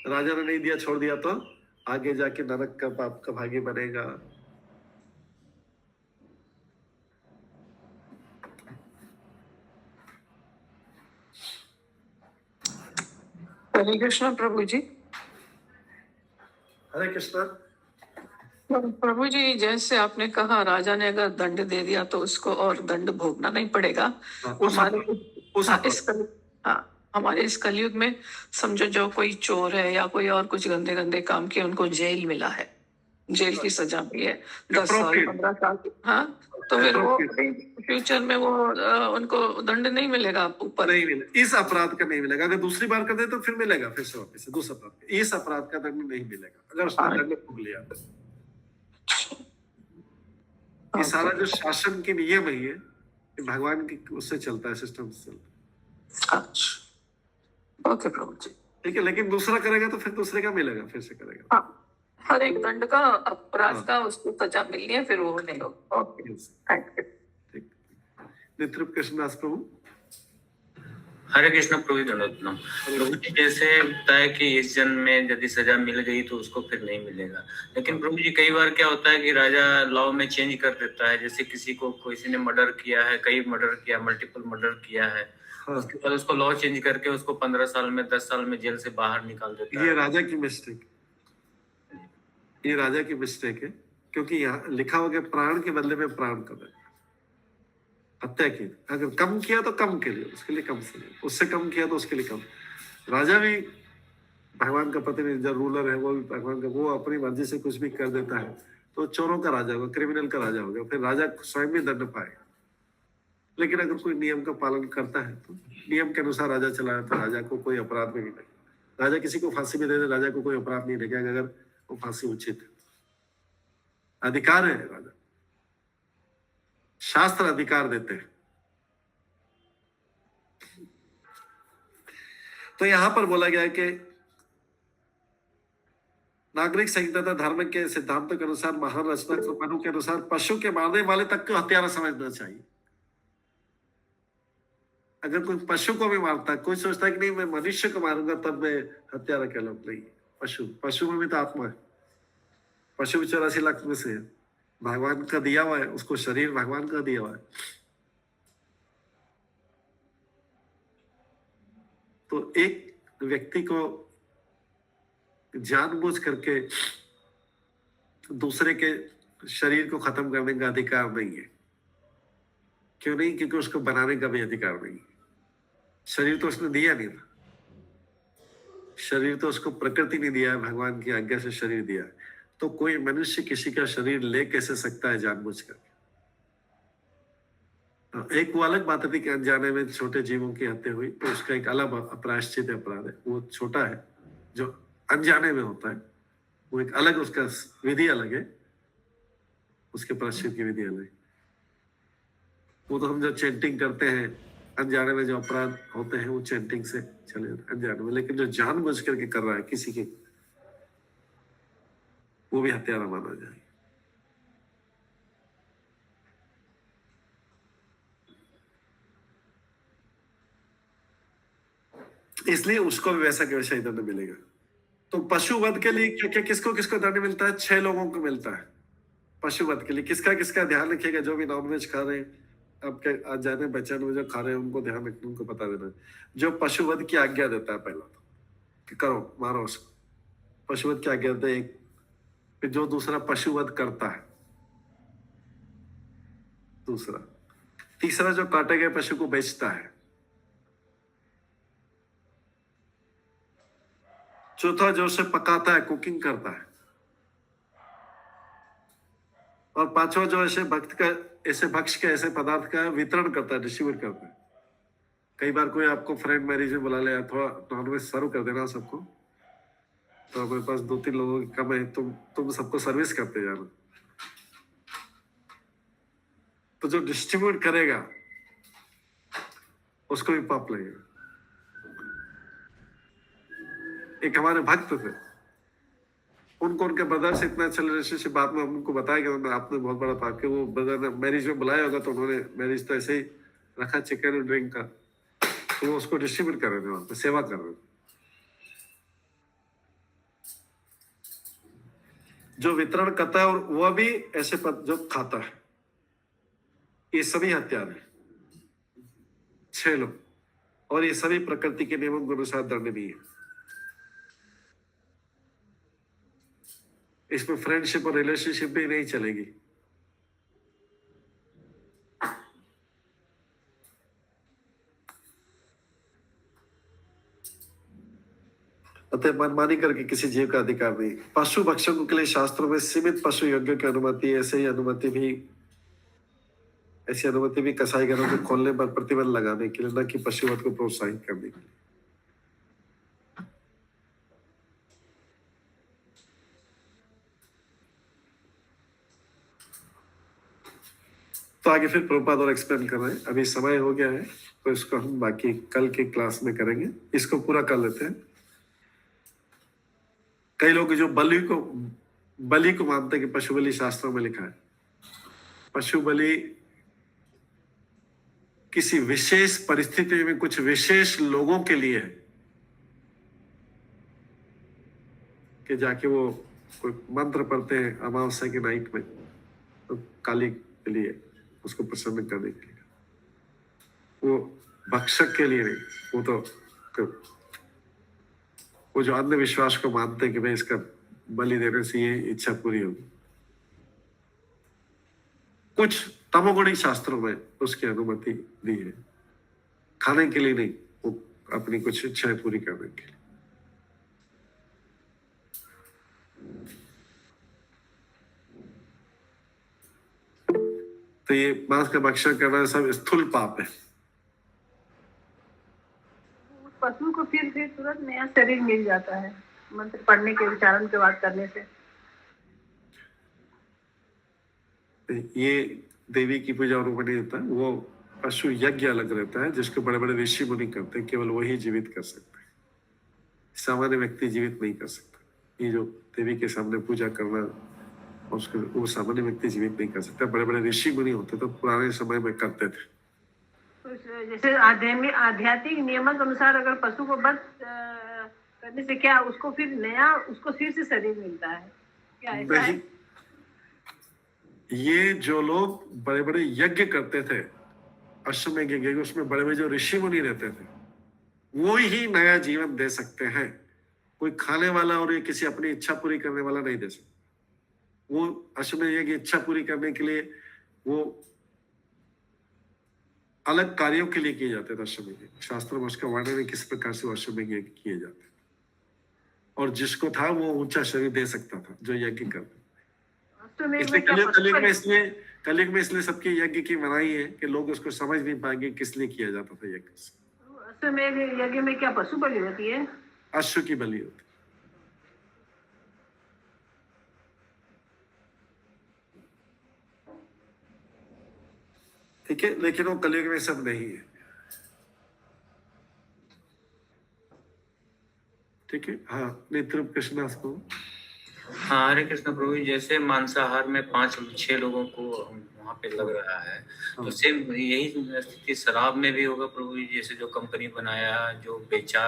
राजा ने नहीं दिया, छोड़ दिया तो आगे जाके नरक का पाप का भागी बनेगा। हरे कृष्ण प्रभु जी। हरे कृष्ण। प्रभु जी, जैसे आपने कहा राजा ने अगर दंड दे दिया तो उसको और दंड भोगना नहीं पड़ेगा। हमारे इस कलयुग में समझो जो कोई चोर है या कोई और कुछ गंदे गंदे काम किए उनको जेल मिला है, जेल की सजा भी है 10 साल 15 साल। हाँ, तो फिर वो फ्यूचर में वो उनको दंड नहीं मिलेगा, ऊपर नहीं मिलेगा, इस अपराध का नहीं मिलेगा। अगर दूसरी बार कर दे तो फिर मिलेगा, फिर से वापस दूसरा अपराध, इस अपराध का दंड नहीं मिलेगा अगर उसने दंड भोग लिया। ये सारा जो शासन के नियम है ये भगवान की उससे चलता है, सिस्टम से चलता है। अच्छा, ओके प्रभु जी, ठीक है। लेकिन दूसरा करेगा तो फिर दूसरे का मिलेगा, फिर से करेगा। हाँ, हर एक दंड का अपराध का उसको सजा मिलनी है, फिर वो नहीं होगा। Okay, thank you. ठीक। नित्रुप कृष्णदास प्रभु। हरे कृष्ण प्रभु धन्यवाद। प्रभु जी जैसे बताया कि इस जन्म में यदि सजा मिल गई तो उसको फिर नहीं मिलेगा, लेकिन प्रभु जी कई बार क्या होता है कि राजा लॉ में चेंज कर देता है। जैसे किसी को किसी ने मर्डर किया है, कई मर्डर किया, मल्टीपल मर्डर किया है, उसके बाद उसको लॉ चेंज करके उसको 15 साल में 10 साल में जेल से बाहर निकाल देता है। ये राजा की मिस्टेक, ये राजा की मिस्टेक है, क्योंकि यहाँ लिखा हो गया प्राण के बदले में प्राण कर दे, हत्या की। अगर कम किया तो कम के लिए, उसके लिए कम से, उससे कम किया तो उसके लिए कम। राजा भी भगवान का प्रतिनिधि, जो रूलर है वो भी भगवान का, वो अपनी मर्जी से कुछ भी कर देता है तो चोरों का राजा होगा, क्रिमिनल का राजा होगा, फिर राजा स्वयं भी दंड पाएगा। लेकिन अगर कोई नियम का पालन करता है तो नियम के अनुसार राजा चलाया तो राजा को कोई अपराध में नहीं लगेगा। राजा किसी को फांसी भी दे दे, राजा को कोई अपराध नहीं लगेगा अगर वो फांसी उचित है, अधिकार है राजा। शास्त्र अधिकार देते हैं। तो यहां पर बोला गया है कि नागरिक संहिता तथा धर्म के सिद्धांतों के अनुसार महान रचनाकार मनु के अनुसार पशु के मारने वाले तक को हत्यारा समझना चाहिए। अगर कोई पशु को भी मारता है, कोई सोचता है कि नहीं मैं मनुष्य को मारूंगा तब मैं हत्यारा कहलाऊं, नहीं। पशु में भी तो आत्मा है। पशु भी 84 लाख में से है, भगवान का दिया हुआ है, उसको शरीर भगवान का दिया हुआ है। तो एक व्यक्ति को जानबूझ करके दूसरे के शरीर को खत्म करने का अधिकार नहीं है। क्यों नहीं? क्योंकि उसको बनाने का भी अधिकार नहीं है। शरीर तो उसने दिया नहीं था, शरीर तो उसको प्रकृति ने दिया है, भगवान की आज्ञा से शरीर दिया है। तो कोई मनुष्य किसी का शरीर ले कैसे सकता है जानबूझ कर? एक वो अलग बात है कि अनजाने में छोटे जीवों की हत्या हुई तो उसका एक अलग अपराश्चित अपराध है, वो छोटा है। जो अनजाने में होता है वो एक अलग, उसका विधि अलग है, उसके प्रायश्चित की विधि अलग है। वो तो हम जो चैंटिंग करते हैं अनजाने में, जो अपराध होते हैं वो चैंटिंग से चले अनजाने में, लेकिन जो जानबूझ करके कर रहा है किसी के, वो भी हत्यारा माना जाए। इसलिए उसको भी वैसा के वैसा ही दंड मिलेगा। तो पशुवध के लिए क्या क्या किसको किसको दंड मिलता है? 6 लोगों को मिलता है पशुवध के लिए। किसका किसका ध्यान रखिएगा? जो भी नॉनवेज खा रहे हैं, आपके आज जाने बच्चन में जो खा रहे हैं उनको ध्यान रखना, उनको बता देना। जो पशुवध की आज्ञा देता है पहला तो कि करो, मारो उसको, पशुवध की आज्ञा देता है एक। फिर जो दूसरा पशुवध करता है दूसरा, तीसरा जो काटे गए पशु को बेचता है, चौथा जो उसे पकाता है, कुकिंग करता है, और पांचवा जो ऐसे भक्त का ऐसे भक्ष के ऐसे पदार्थ का वितरण करता है, डिस्ट्रीब्यूट करता है। कई बार कोई आपको फ्रेंड मैरिज में बुला ले, थोड़ा नॉनवेज सर्व कर देना सबको, तो हमारे पास 2-3 लोगों की कम है, तुम सबको सर्विस करते जाना। तो जो डिस्ट्रीब्यूट करेगा उसको भी पाप लगेगा। एक हमारे भक्त थे, उनको उनके ब्रदर से इतना अच्छा रिलेशनशिप, बाद में उनको बताया कि आपने बहुत बड़ा पाप किया। वो ब्रदर ने मैरिज में बुलाया होगा तो उन्होंने मैरिज तो ऐसे ही रखा, चिकन और ड्रिंक का, तो वो उसको डिस्ट्रीब्यूट कर रहे थे, वहां पे सेवा कर रहे थे। जो वितरण करता है और वह भी ऐसे जो खाता है, ये सभी हत्यारे हैं, 6 लोग, और ये सभी प्रकृति के नियमों के अनुसार दंडनीय है। इसमें फ्रेंडशिप और रिलेशनशिप भी नहीं चलेगी। अतः मनमानी करके किसी जीव का अधिकार नहीं। पशु भक्षकों के लिए शास्त्रों में सीमित पशु यज्ञ की अनुमति, ऐसी अनुमति भी कसाई घरों को खोलने पर प्रतिबंध लगाने के लिए, न कि पशुवध को प्रोत्साहित करने के लिए। तो आगे फिर प्रभुपाद और एक्सप्लेन कर रहे हैं। अभी समय हो गया है तो इसको हम बाकी कल के क्लास में करेंगे, इसको पूरा कर लेते हैं। कई लोग जो बलि को मानते हैं कि पशु बलि शास्त्रों में लिखा है। पशु बलि किसी विशेष परिस्थिति में कुछ विशेष लोगों के लिए है कि जाके वो कोई मंत्र पढ़ते हैं अमावस्या के नाइट में, तो काली के लिए, उसको प्रसन्न करने के लिए। वो भक्षक के लिए नहीं, वो जो अंधविश्वास को मानते हैं कि भाई इसका बलि देने से ये इच्छा पूरी होगी। कुछ तमोगुणी शास्त्रों में उसकी अनुमति दी है, खाने के लिए नहीं, वो अपनी कुछ इच्छाएं पूरी करने के लिए। तो ये मांस का भक्षण करना सब स्थूल पाप है। पशु को फिर तुरंत नया शरीर मिल जाता है मंत्र पढ़ने के, उच्चारण के बाद करने से। ये देवी की पूजा और वो नहीं होता, वो पशु यज्ञ अलग रहता है जिसको बड़े बड़े ऋषि मुनि करते हैं, केवल वही जीवित कर सकते हैं, सामान्य व्यक्ति जीवित नहीं कर सकता। ये जो देवी के सामने पूजा करना उसको वो सामान्य व्यक्ति जीवित नहीं कर सकता, बड़े बड़े ऋषि मुनि होते तो पुराने समय में करते थे। तो जैसे आध्यात्मिक नियमों के अनुसार अगर पशु को वध करने से क्या उसको फिर नया उसको फिर से शरीर मिलता है क्या, ऐसा है? ये जो लोग बड़े बड़े यज्ञ करते थे, अश्वमेध यज्ञ, उसमें बड़े बड़े जो ऋषि मुनि रहते थे, वो ही नया जीवन दे सकते हैं। कोई खाने वाला और ये किसी अपनी इच्छा पूरी करने वाला नहीं दे सकता। वो अश्वमेध यज्ञ इच्छा पूरी करने के लिए वो अलग कार्यों के लिए किए जाते थे। अश्वमेध यज्ञ शास्त्रों में उसका वर्णन है किस प्रकार से अश्वमेध यज्ञ किए जाते, और जिसको था वो ऊंचा शरीर दे सकता था जो यज्ञ करते। इसलिए कलयुग में इसलिए सबके यज्ञ की मनाही है कि लोग उसको समझ नहीं पाएंगे किस लिए किया जाता था यज्ञ। अश्वमेध यज्ञ में क्या पशु बलि होती है? अश्व की बलि होती है। ठीक है, लेकिन वो कलयुग में सब नहीं है। ठीक है, हाँ नेत्र कृष्ण को। हाँ हरे कृष्ण प्रभु जी, जैसे मांसाहार में 5-6 लोगों को वहाँ पे लग रहा है, तो सेम यही स्थिति शराब में भी होगा प्रभु जी? जैसे जो कंपनी बनाया, जो बेचा,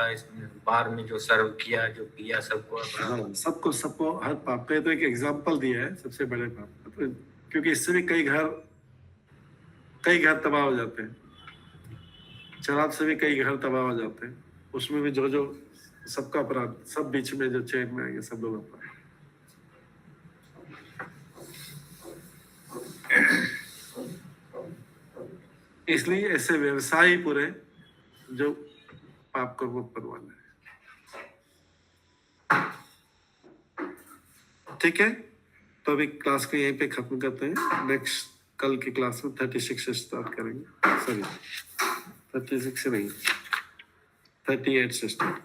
बार में जो सर्व किया, जो पिया, सबको हाँ, सबको हर पाप पे तो एक एग्जाम्पल दिया है सबसे बड़े पाप, तो क्योंकि इससे भी कई घर तबाह हो जाते हैं। शराब से भी कई घर तबाह हो जाते हैं। उसमें भी जो सबका अपराध, सब बीच में जो चेन में आएंगे सब लोग अपराध। इसलिए ऐसे व्यवसाय पूरे जो पाप कर्म उत्पन्न वाले हैं। ठीक है, तो अभी क्लास को यहीं पे खत्म करते हैं। नेक्स्ट कल की क्लास में 36 से स्टार्ट करेंगे। सॉरी 36 से नहीं, 38 से स्टार्ट।